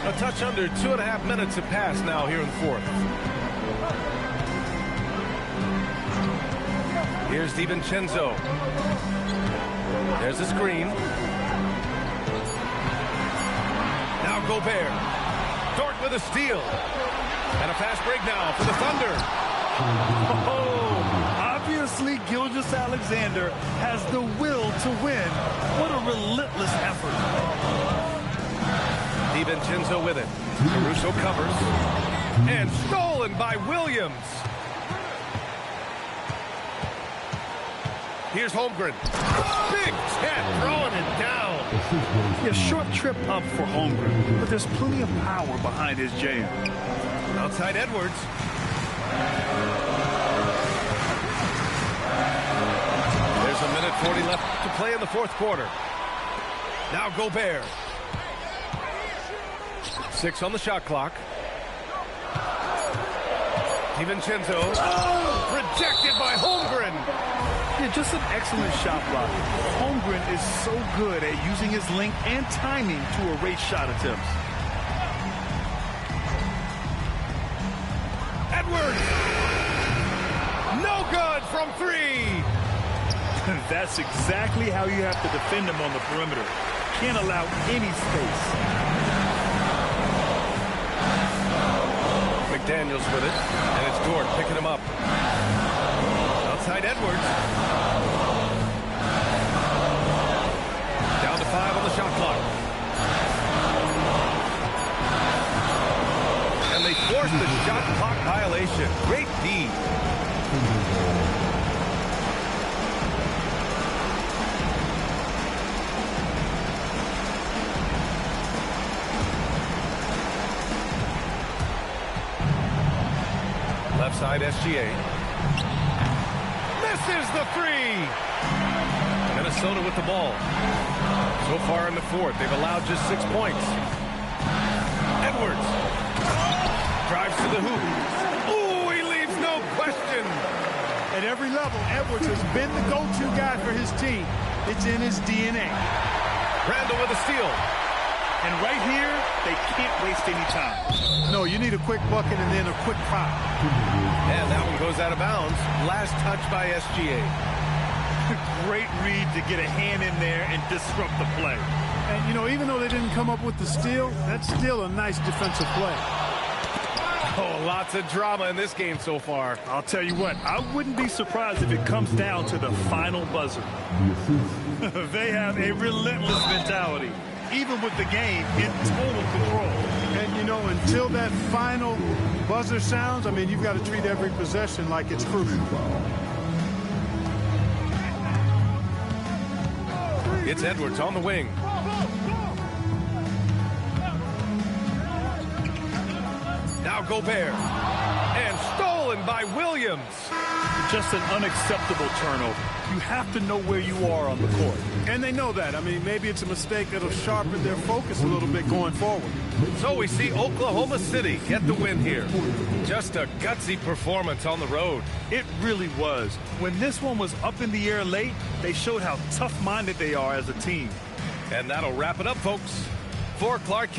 A touch under 2.5 minutes have passed now here in the fourth. Here's DiVincenzo. There's the screen. Now Gobert. Dort with a steal. And a fast break now for the Thunder. Oh, obviously Gilgeous-Alexander has the will to win. What a relentless effort. DiVincenzo with it. Caruso covers. And stolen by Williams. Here's Holmgren. Big Cat throwing it down. Yeah, short trip up for Holmgren, but there's plenty of power behind his jam. Outside Edwards. There's 1:40 left to play in the fourth quarter. Now Gobert. 6 on the shot clock. DiVincenzo. Oh, rejected by Holmgren. Yeah, just an excellent shot block. Holmgren is so good at using his length and timing to erase shot attempts. Edwards. No good from 3. That's exactly how you have to defend him on the perimeter. Can't allow any space. McDaniels with it, and it's Dort picking him up. Outside Edwards. Down to 5 on the shot clock. And they forced the shot clock violation. Great D. Left side SGA. Misses the 3. Minnesota with the ball. So far in the fourth, they've allowed just 6 points. Edwards. Drives to the hoop. Ooh, he leaves no question. At every level, Edwards has been the go-to guy for his team. It's in his DNA. Randle with a steal. And right here, they can't waste any time. No, you need a quick bucket and then a quick pop. And that one goes out of bounds. Last touch by SGA. Great read to get a hand in there and disrupt the play. And, you know, even though they didn't come up with the steal, that's still a nice defensive play. Oh, lots of drama in this game so far. I'll tell you what, I wouldn't be surprised if it comes down to the final buzzer. They have a relentless mentality. even with the game in total control. And, you know, until that final buzzer sounds, I mean, you've got to treat every possession like it's crucial. It's Edwards on the wing. Now Gobert. And stolen by Williams. Just an unacceptable turnover. You have to know where you are on the court. And they know that. I mean, maybe it's a mistake that'll sharpen their focus a little bit going forward. So we see Oklahoma City get the win here. Just a gutsy performance on the road. It really was. When this one was up in the air late, they showed how tough-minded they are as a team. And that'll wrap it up, folks. For Clark.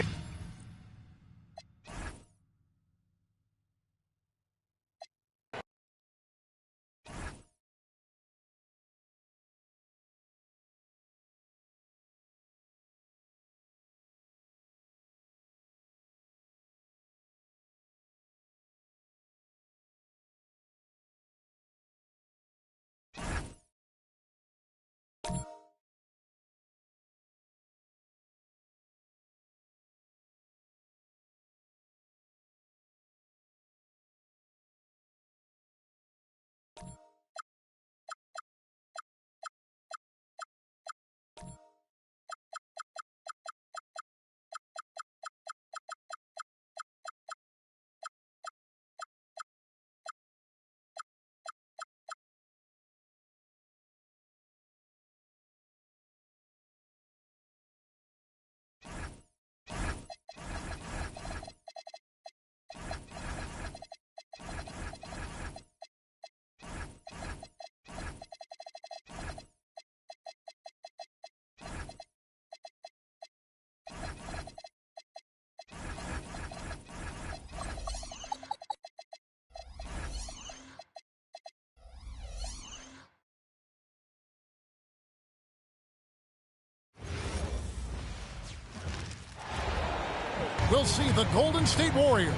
We'll see the Golden State Warriors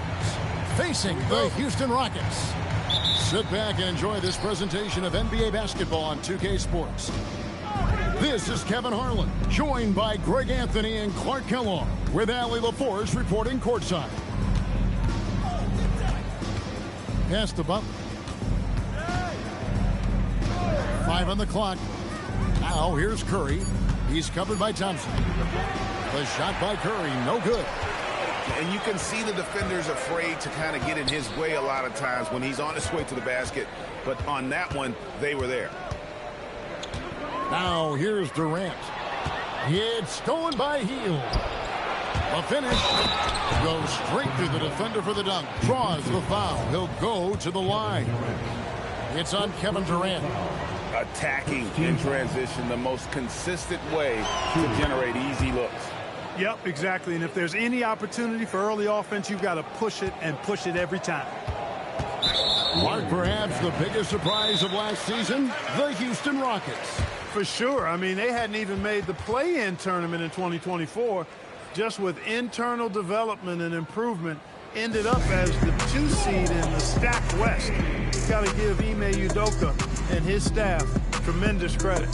facing the Houston Rockets. Sit back and enjoy this presentation of NBA basketball on 2K Sports. This is Kevin Harlan, joined by Greg Anthony and Clark Kellogg, with Allie LaForce reporting courtside. Pass to Butler. 5 on the clock. Now here's Curry. He's covered by Thompson. The shot by Curry, no good. And you can see the defenders afraid to kind of get in his way a lot of times when he's on his way to the basket. But on that one, they were there. Now here's Durant. It's stolen by Hield. The finish goes straight through the defender for the dunk. Draws the foul. He'll go to the line. It's on Kevin Durant. Attacking in transition, the most consistent way to generate easy looks. Yep, exactly. And if there's any opportunity for early offense, you've got to push it and push it every time. Mark, perhaps the biggest surprise of last season, the Houston Rockets. For sure. I mean, they hadn't even made the play-in tournament in 2024. Just with internal development and improvement, ended up as the 2 seed in the stacked West. You've got to give Ime Udoka and his staff tremendous credit.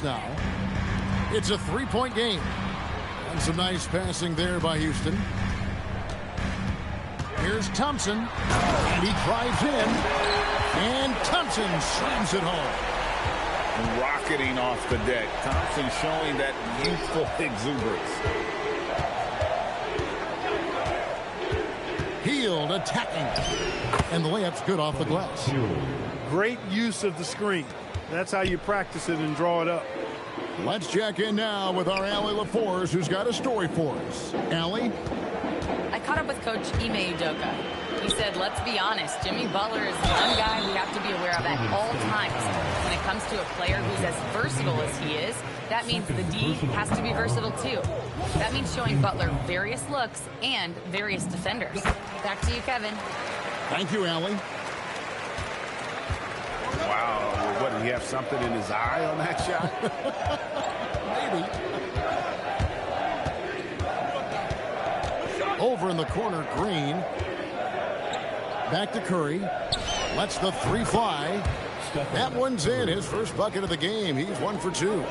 Now it's a 3-point game, and some nice passing there by Houston. Here's Thompson, and he drives in, and Thompson slams it home. Rocketing off the deck. Thompson showing that youthful exuberance. Hield attacking, and the layup's good off the glass. Great use of the screen. That's how you practice it and draw it up. Let's check in now with our Allie LaForce, who's got a story for us. Allie? I caught up with Coach Ime Udoka. He said, let's be honest, Jimmy Butler is one guy we have to be aware of at all times. When it comes to a player who's as versatile as he is, that means the D has to be versatile too. That means showing Butler various looks and various defenders. Back to you, Kevin. Thank you, Allie. Wow, what, did he have something in his eye on that shot? Maybe. Over in the corner, Green. Back to Curry. Lets the three fly. That one's in. His first bucket of the game. He's 1 for 2.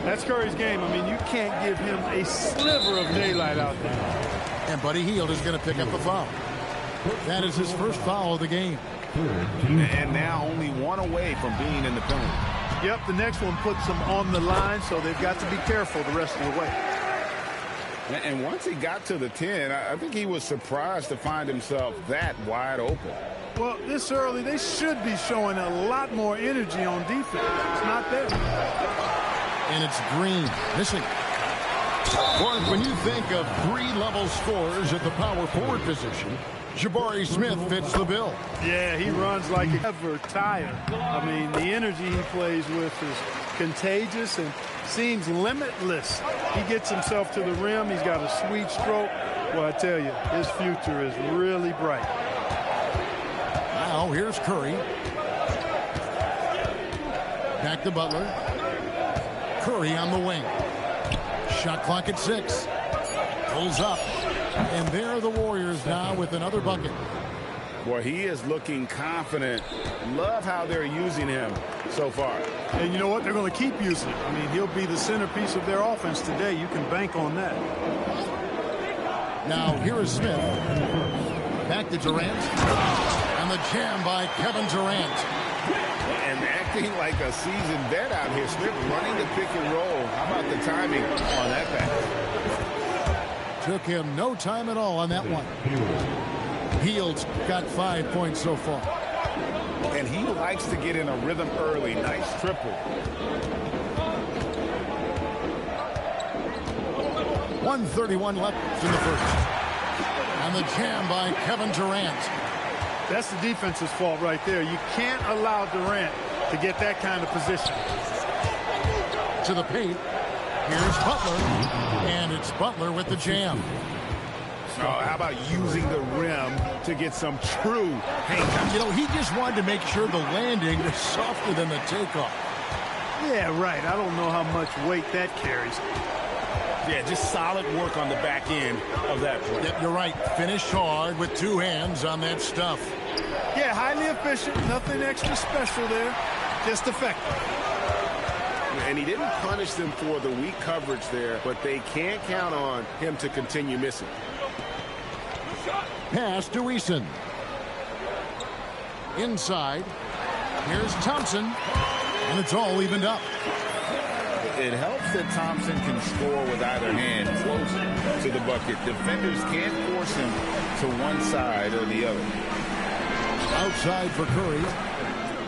That's Curry's game. I mean, you can't give him a sliver of daylight out there. And Buddy Hield is going to pick up the foul. That is his first foul of the game. And now only one away from being in the penalty. Yep, the next one puts them on the line, so they've got to be careful the rest of the way. And once he got to the 10, I think he was surprised to find himself that wide open. Well, this early, they should be showing a lot more energy on defense. It's not there. And it's Green missing. Boy, when you think of three-level scorers at the power forward position, Jabari Smith fits the bill. Yeah, he runs like he never tired. I mean, the energy he plays with is contagious and seems limitless. He gets himself to the rim. He's got a sweet stroke. Well, I tell you, his future is really bright. Now, here's Curry. Back to Butler. Curry on the wing. Shot clock at 6. Pulls up. And there are the Warriors now with another bucket. Boy, he is looking confident. Love how they're using him so far. And you know what? They're going to keep using him. I mean, he'll be the centerpiece of their offense today. You can bank on that. Now, here is Smith. Back to Durant. And the jam by Kevin Durant. And acting like a seasoned vet out here. Smith running the pick and roll. How about the timing on that pass? Took him no time at all on that one. Hield's got 5 points so far. And he likes to get in a rhythm early. Nice triple. 1:31 left in the first. And the jam by Kevin Durant. That's the defense's fault right there. You can't allow Durant to get that kind of position. To the paint. Here's Butler. And it's Butler with the jam. Oh, how about using the rim to get some true paint? You know, he just wanted to make sure the landing was softer than the takeoff. Yeah, right. I don't know how much weight that carries. Yeah, just solid work on the back end of that play. Yep, you're right. Finish hard with 2 hands on that stuff. Yeah, highly efficient. Nothing extra special there. Just effective. And he didn't punish them for the weak coverage there, but they can't count on him to continue missing. Pass to Eason. Inside. Here's Thompson. And it's all evened up. It helps that Thompson can score with either hand close to the bucket. Defenders can't force him to one side or the other. Outside for Curry.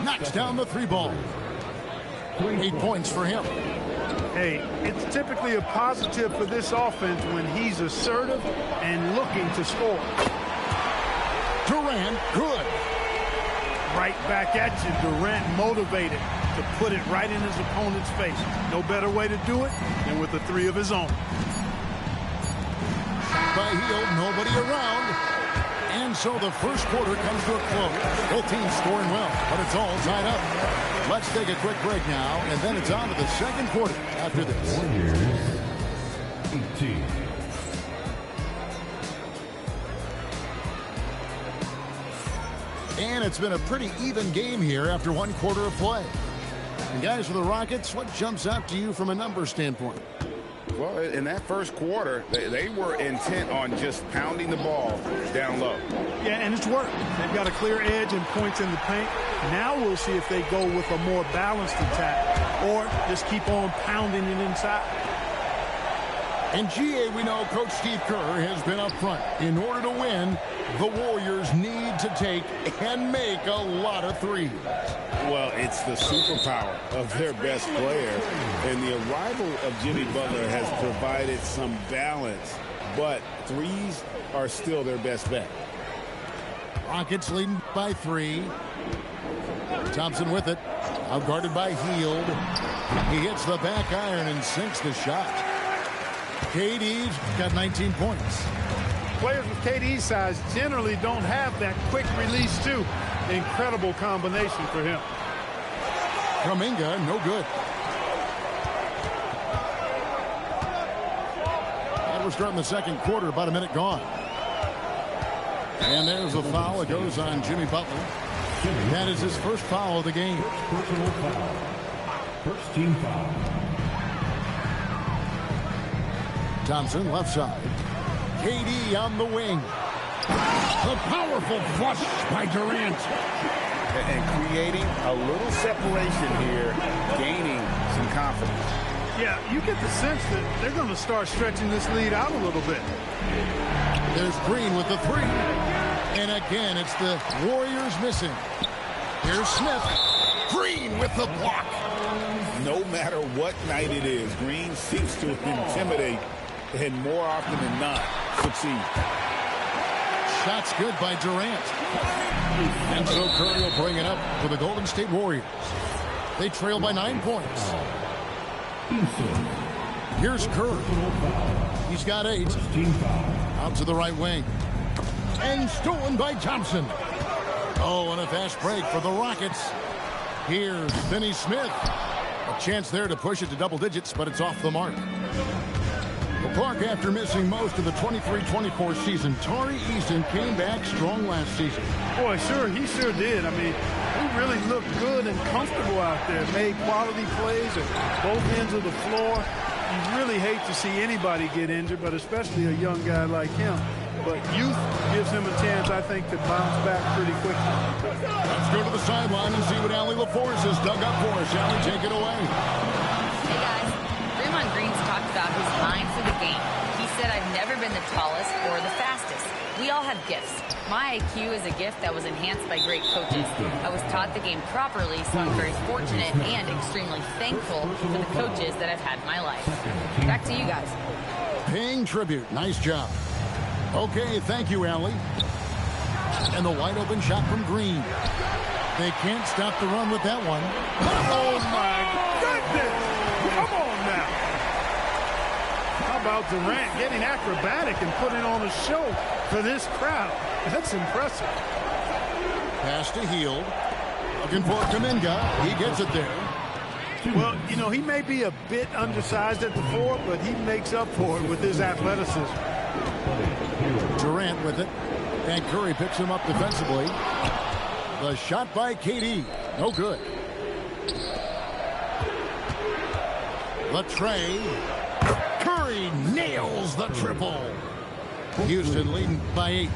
Knocks down the 3 ball. 8 points for him. Hey, it's typically a positive for this offense when he's assertive and looking to score. Durant, good. Right back at you. Durant motivated to put it right in his opponent's face. No better way to do it than with a 3 of his own. By Hield, nobody around. And so the first quarter comes to a close. Both teams scoring well, but it's all tied up. Let's take a quick break now, and then it's on to the second quarter after this. Warriors 18. And it's been a pretty even game here after 1 quarter of play. And guys, for the Rockets, what jumps out to you from a numbers standpoint? Well, in that first quarter, they were intent on just pounding the ball down low. Yeah, and it's worked. They've got a clear edge and points in the paint. Now we'll see if they go with a more balanced attack or just keep on pounding it inside. In GA, we know Coach Steve Kerr has been up front. In order to win, the Warriors need to take and make a lot of threes. Well, it's the superpower of their best player. And the arrival of Jimmy Butler has provided some balance. But threes are still their best bet. Rockets leading by 3. Thompson with it. Outguarded by Hield. He hits the back iron and sinks the shot. KD's got 19 points. Players with KD's size generally don't have that quick release, too. Incredible combination for him. Kuminga, no good. And we're starting the second quarter, about a minute gone. And there's a foul. It goes on Jimmy Butler. That is his first foul of the game. Personal foul. First team foul. Thompson, left side. KD on the wing. The powerful flush by Durant. And creating a little separation here, gaining some confidence. Yeah, you get the sense that they're going to start stretching this lead out a little bit. There's Green with the 3. And again, it's the Warriors missing. Here's Smith. Green with the block. No matter what night it is, Green seems to intimidate and more often than not succeed. Shots good by Durant. And so Curry will bring it up for the Golden State Warriors. They trail by 9 points. Here's Curry. He's got 8. Out to the right wing. And stolen by Thompson. Oh, and a fast break for the Rockets. Here's Finney Smith. A chance there to push it to double digits, but it's off the mark. The Park, after missing most of the 23-24 season, Tari Eason came back strong last season. Boy, he sure did. I mean, he really looked good and comfortable out there. Made quality plays at both ends of the floor. You really hate to see anybody get injured, but especially a young guy like him. But youth gives him a chance, I think, to bounce back pretty quickly. Let's go to the sideline and see what Allie LaForce has dug up for us. Allie, take it away. Hey, guys. Draymond Green's talked about his mind for the game. He said, I've never been the tallest or the fastest. We all have gifts. My IQ is a gift that was enhanced by great coaches. I was taught the game properly, so I'm very fortunate and extremely thankful for the coaches that I've had in my life. Back to you guys. Paying tribute. Nice job. Okay, thank you, Allie. And the wide open shot from Green. They can't stop the run with that one. Oh, my goodness! Come on now. How about Durant getting acrobatic and putting on a show for this crowd? That's impressive. Pass to Hield. Looking for Kuminga. He gets it there. Well, you know, he may be a bit undersized at the 4, but he makes up for it with his athleticism. Durant with it. And Curry picks him up defensively. The shot by KD. No good. Latrey. Curry nails the triple. Houston leading by 8.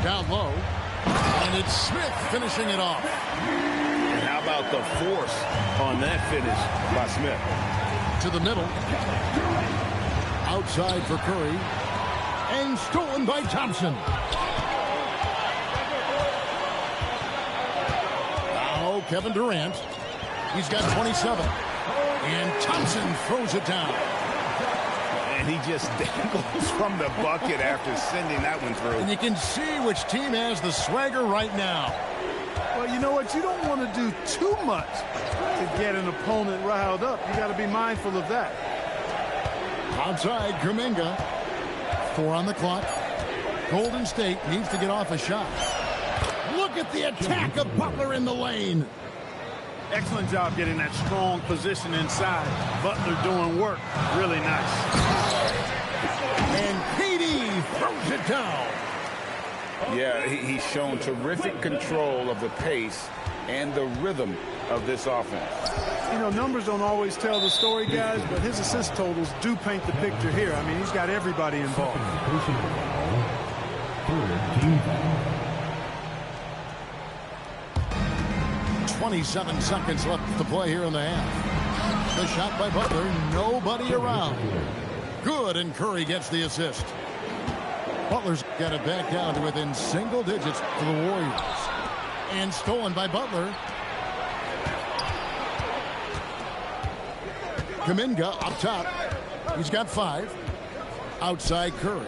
Down low. And it's Smith finishing it off. And how about the force on that finish by Smith? To the middle. Outside for Curry. And stolen by Thompson. Now Kevin Durant. He's got 27. And Thompson throws it down. And he just dangles from the bucket after sending that one through. And you can see which team has the swagger right now. Well, you know what? You don't want to do too much to get an opponent riled up. You got to be mindful of that. Outside, Kuminga. 4 on the clock. Golden State needs to get off a shot. Look at the attack of Butler in the lane. Excellent job getting that strong position inside. Butler doing work. Really nice. And KD throws it down. Yeah, he's shown terrific control of the pace and the rhythm of this offense. You know, numbers don't always tell the story, guys, but his assist totals do paint the picture here. I mean, he's got everybody involved. 27 seconds left to play here in the half. The shot by Butler, nobody around. Good, and Curry gets the assist. Butler's got it back down to within single digits for the Warriors. And stolen by Butler. Kuminga up top. He's got 5. Outside Curry.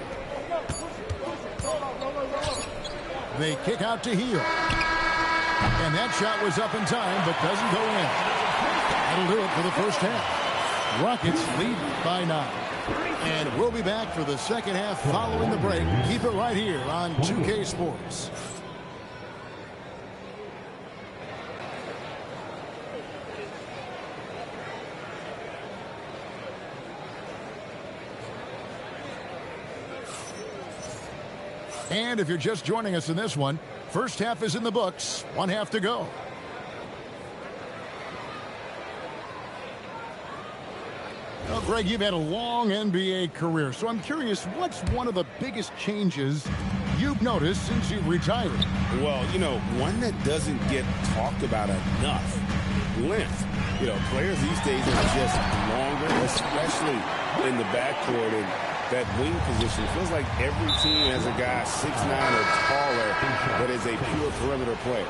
They kick out to Hield. And that shot was up in time, but doesn't go in. That'll do it for the first half. Rockets lead by 9. And we'll be back for the second half following the break. Keep it right here on 2K Sports. And if you're just joining us in this one, first half is in the books. 1 half to go. Well, Greg, you've had a long NBA career, so I'm curious, what's one of the biggest changes you've noticed since you've retired? Well, you know, one that doesn't get talked about enough, length. You know, players these days are just longer, especially in the backcourt, and that wing position. It feels like every team has a guy 6'9" or taller that is a pure perimeter player.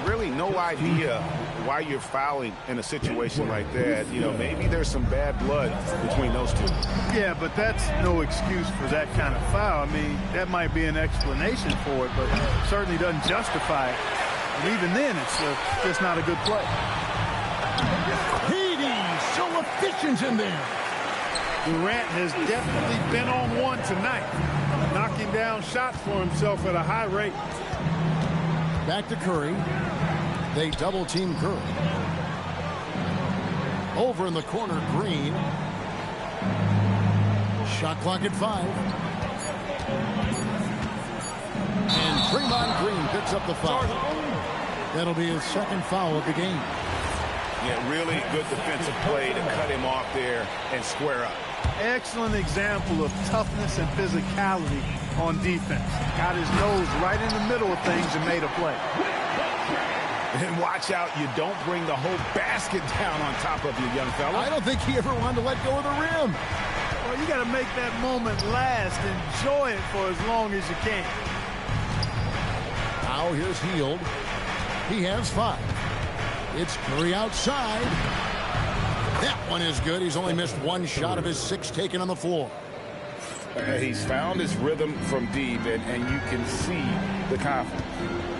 Really no idea why you're fouling in a situation like that. You know, maybe there's some bad blood between those two. Yeah, but that's no excuse for that kind of foul. I mean, that might be an explanation for it, but it certainly doesn't justify it. And even then, it's just not a good play. Hades so efficient in there. Durant has definitely been on one tonight, knocking down shots for himself at a high rate. Back to Curry. They double team Curry. Over in the corner, Green. Shot clock at 5. And Draymond Green picks up the foul. That'll be his second foul of the game. Yeah, really good defensive play to cut him off there and square up. Excellent example of toughness and physicality on defense. Got his nose right in the middle of things and made a play. And watch out, you don't bring the whole basket down on top of you, young fella. I don't think he ever wanted to let go of the rim. Well, you got to make that moment last. Enjoy it for as long as you can. Now here's Hield. He has 5. It's Curry outside. That one is good. He's only missed 1 shot of his 6 taken on the floor. He's found his rhythm from deep, and you can see the confidence.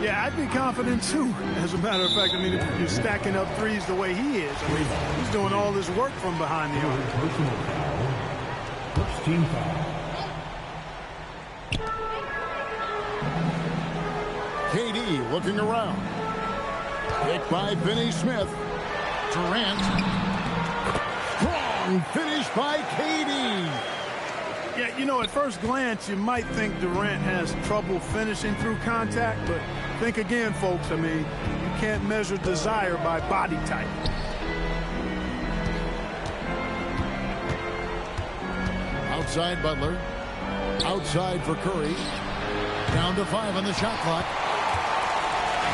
Yeah, I'd be confident too. As a matter of fact, I mean, if you're stacking up threes the way he is, I mean, he's doing all this work from behind the arc. First team foul. KD looking around. Picked by Finney Smith. Durant. Strong finish by KD. Yeah, you know, at first glance, you might think Durant has trouble finishing through contact, but think again, folks. I mean, you can't measure desire by body type. Outside Butler. Outside for Curry. Down to 5 on the shot clock.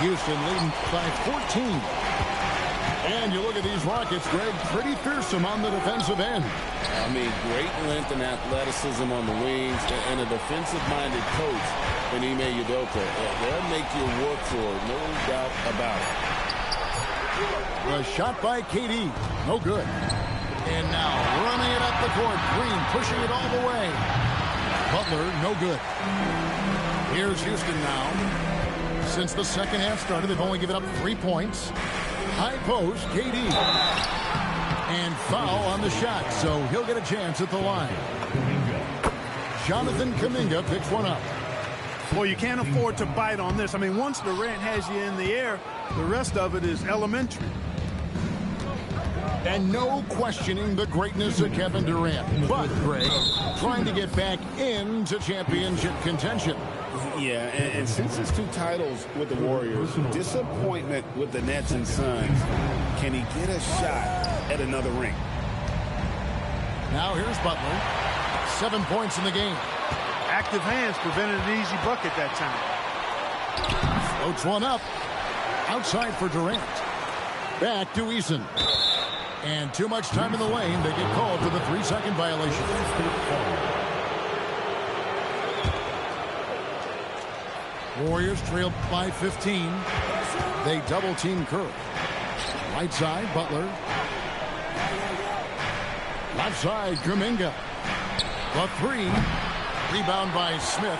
Houston leading by 14. And you look at these Rockets, Greg, pretty fearsome on the defensive end. I mean, great length and athleticism on the wings, and a defensive-minded coach in Ime Udoka. They'll make you work for it, no doubt about it. A shot by KD, no good. And now running it up the court, Green pushing it all the way. Butler, no good. Here's Houston now. Since the second half started, they've only given up 3 points. High post, KD. And foul on the shot, so he'll get a chance at the line. Jonathan Kuminga picks one up. Well, you can't afford to bite on this. I mean, once Durant has you in the air, the rest of it is elementary. And no questioning the greatness of Kevin Durant. But, Greg, trying to get back into championship contention. Yeah, and since his 2 titles with the Warriors, disappointment with the Nets and Suns, can he get a shot at another ring? Now here's Butler. 7 points in the game. Active hands prevented an easy bucket that time. Floats one up. Outside for Durant. Back to Eason. And too much time in the lane. They get called for the 3-second violation. Warriors trailed by 15. They double team Curry. Right side, Butler. Left side, Kuminga. The three. Rebound by Smith.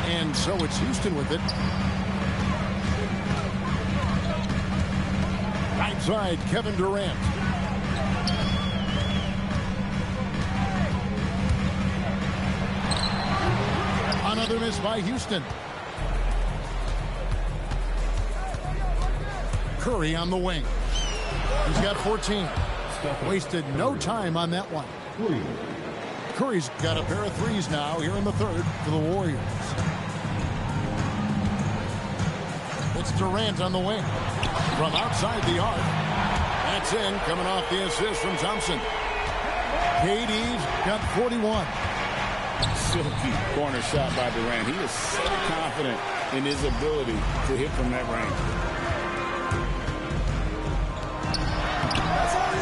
And so it's Houston with it. Right side, Kevin Durant. Another miss by Houston. Curry on the wing. He's got 14. Wasted no time on that one. Curry's got a pair of threes now here in the third for the Warriors. It's Durant on the wing. From outside the arc. That's in, coming off the assist from Thompson. KD's got 41. Silky corner shot by Durant. He is so confident in his ability to hit from that range.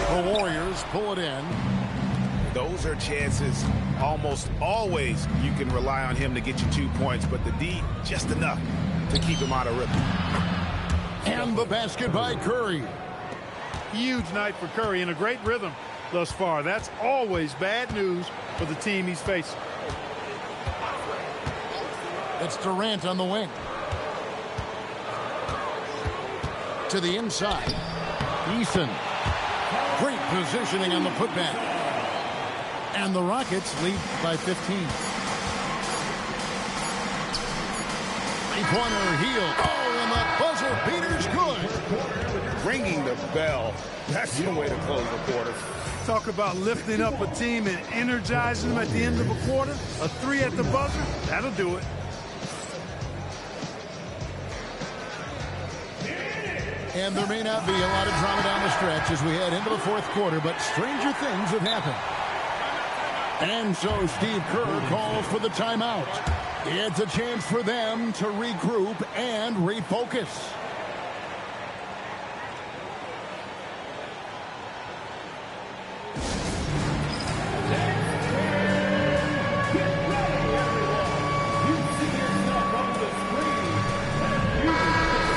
The Warriors pull it in. Those are chances almost always you can rely on him to get you 2 points, but the D just enough to keep him out of rhythm. And the basket by Curry. Huge night for Curry and a great rhythm thus far. That's always bad news for the team he's facing. It's Durant on the wing. To the inside. Eason. Great positioning on the putback. And the Rockets lead by 15. Three-pointer heel. Oh, and the buzzer beater's good. Ringing the bell. That's the way to close the quarter. Talk about lifting up a team and energizing them at the end of a quarter. A three at the buzzer, that'll do it. And there may not be a lot of drama down the stretch as we head into the fourth quarter, but stranger things have happened. And so Steve Kerr calls for the timeout. It's a chance for them to regroup and refocus.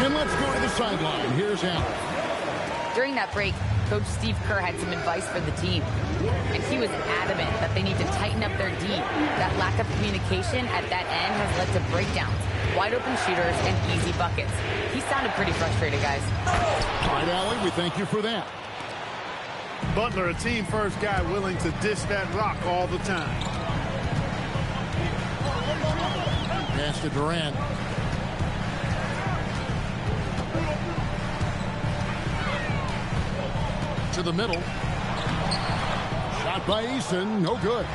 And let's go to the sideline. Here's Allen. During that break, Coach Steve Kerr had some advice for the team, and he was adamant that they need to tighten up their D. That lack of communication at that end has led to breakdowns, wide open shooters, and easy buckets. He sounded pretty frustrated, guys. All right, Allie, we thank you for that. Butler, a team-first guy willing to dish that rock all the time. Pass to Durant. To the middle. Shot by Eason, no good.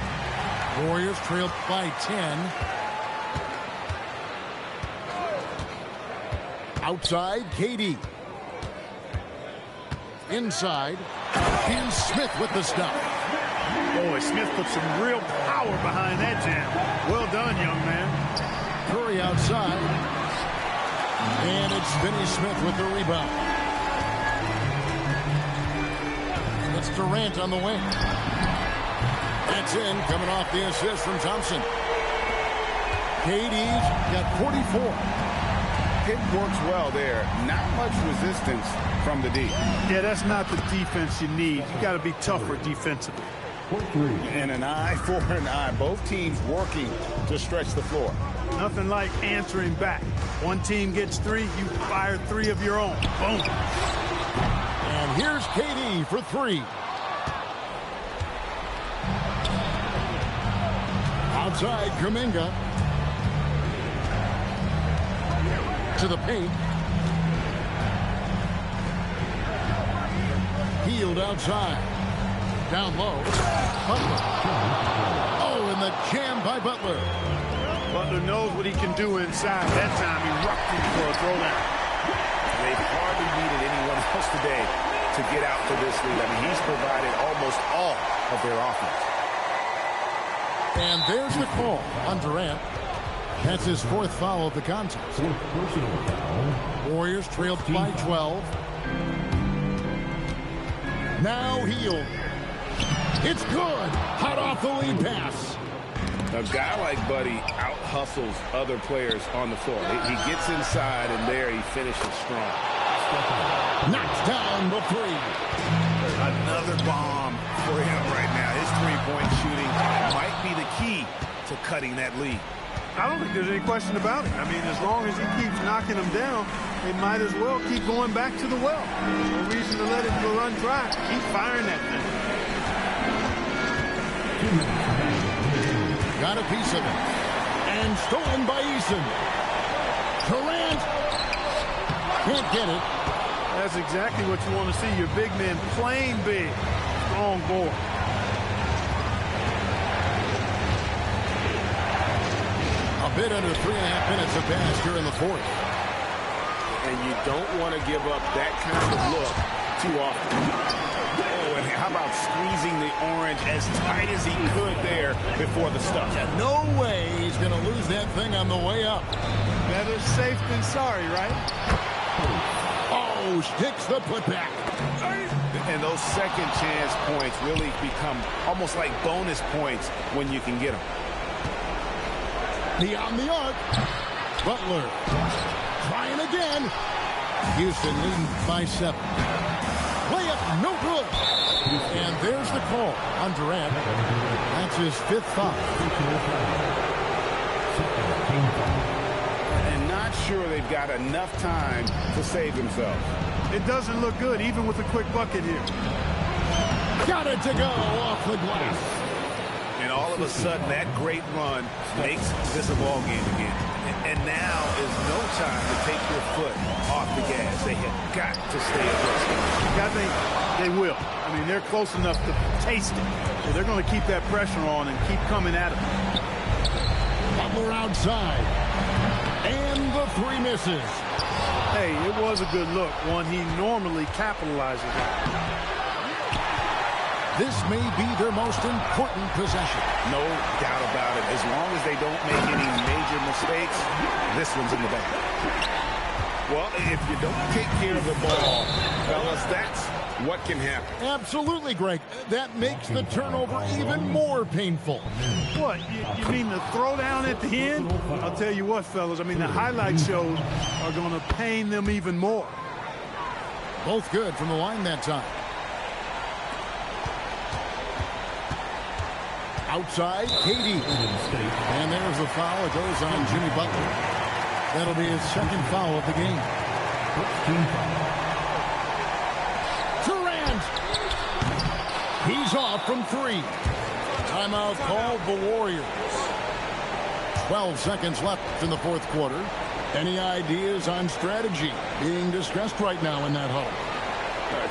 Warriors trailed by 10. Outside, KD. Inside, here's Smith with the stop. Boy, Smith put some real power behind that jam. Well done, young man. Curry outside. And it's Finney Smith with the rebound. It's Durant on the wing. That's in, coming off the assist from Thompson. KD's got 44. It works well there. Not much resistance from the D. Yeah, that's not the defense you need. You got to be tougher defensively. And an eye for an eye. Both teams working to stretch the floor. Nothing like answering back. One team gets three, you fire three of your own. Boom. And here's KD for three. Outside, Kuminga. To the paint. Healed outside. Down low. Butler. Oh, and the jam by Butler. Butler knows what he can do inside. That time he rocked him for a throwdown. They've hardly needed anyone else today to get out to this lead. I mean, he's provided almost all of their offense. And there's the call on Durant. That's his fourth foul of the contest. Warriors trailed by 12. Now Hield. It's good. Hot off the lead pass. A guy like Buddy out-hustles other players on the floor. He gets inside, and there he finishes strong. Knocks down the three. Another bomb for him right now. His three-point shooting might be the key to cutting that lead. I don't think there's any question about it. I mean, as long as he keeps knocking them down, they might as well keep going back to the well. No reason to let it run dry. Keep firing that thing. Got a piece of it. And stolen by Eason. Durant can't get it. That's exactly what you want to see. Your big men playing big. Strong board. A bit under 3.5 minutes have passed here in the fourth. And you don't want to give up that kind of look too often. Oh, and how about squeezing the orange as tight as he could there before the stuff? No way he's going to lose that thing on the way up. Better safe than sorry, right? Oh, hits the putback. And those second chance points really become almost like bonus points when you can get them. Beyond the arc. Butler trying again. Houston leading by 7. Layup no good. And there's the call on Durant. That's his 5th foul. And not sure they've got enough time to save themselves. It doesn't look good, even with a quick bucket here. Got it to go off the glass. And all of a sudden, that great run makes this a ball game again. And now is no time to take your foot off the gas. They have got to stay aggressive. I think they will. I mean, they're close enough to taste it. So they're going to keep that pressure on and keep coming at it. Butler outside. And the 3 misses. Hey, it was a good look. One he normally capitalizes on. This may be their most important possession. No doubt about it. As long as they don't make any major mistakes, this one's in the bag. Well, if you don't take care of the ball, fellas, that's what can happen. Absolutely, Greg. That makes the turnover even more painful. What? You mean the throwdown at the end? I'll tell you what, fellas. I mean, the highlight shows are going to pain them even more. Both good from the line that time. Outside, Katie. And there's the foul. It goes on Jimmy Butler. That'll be his 2nd foul of the game. Durant. He's off from 3. Timeout called the Warriors. 12 seconds left in the 4th quarter. Any ideas on strategy being discussed right now in that huddle?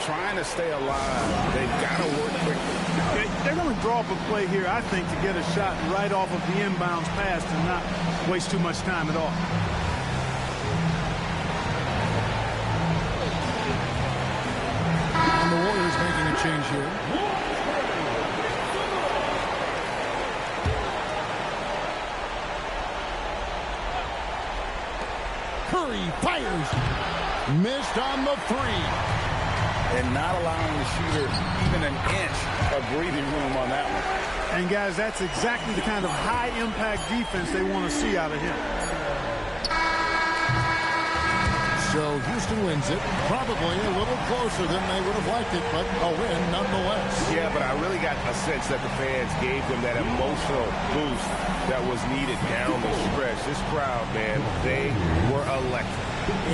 Trying to stay alive. They've got to work quickly. They're going to draw up a play here, I think, to get a shot right off of the inbounds pass and not waste too much time at all. And the Warriors making a change here. Curry fires. Missed on the 3. And not allowing the shooter even an inch of breathing room on that one. And, guys, that's exactly the kind of high-impact defense they want to see out of him. So Houston wins it, probably a little closer than they would have liked it, but a win nonetheless. Yeah, but I really got a sense that the fans gave them that emotional boost that was needed down the stretch. This crowd, man, they were electric.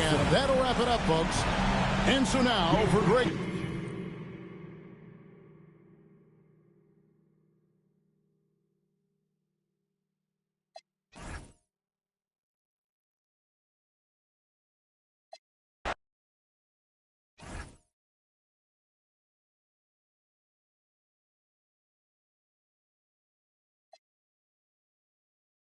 And that'll wrap it up, folks. And so now for Greg.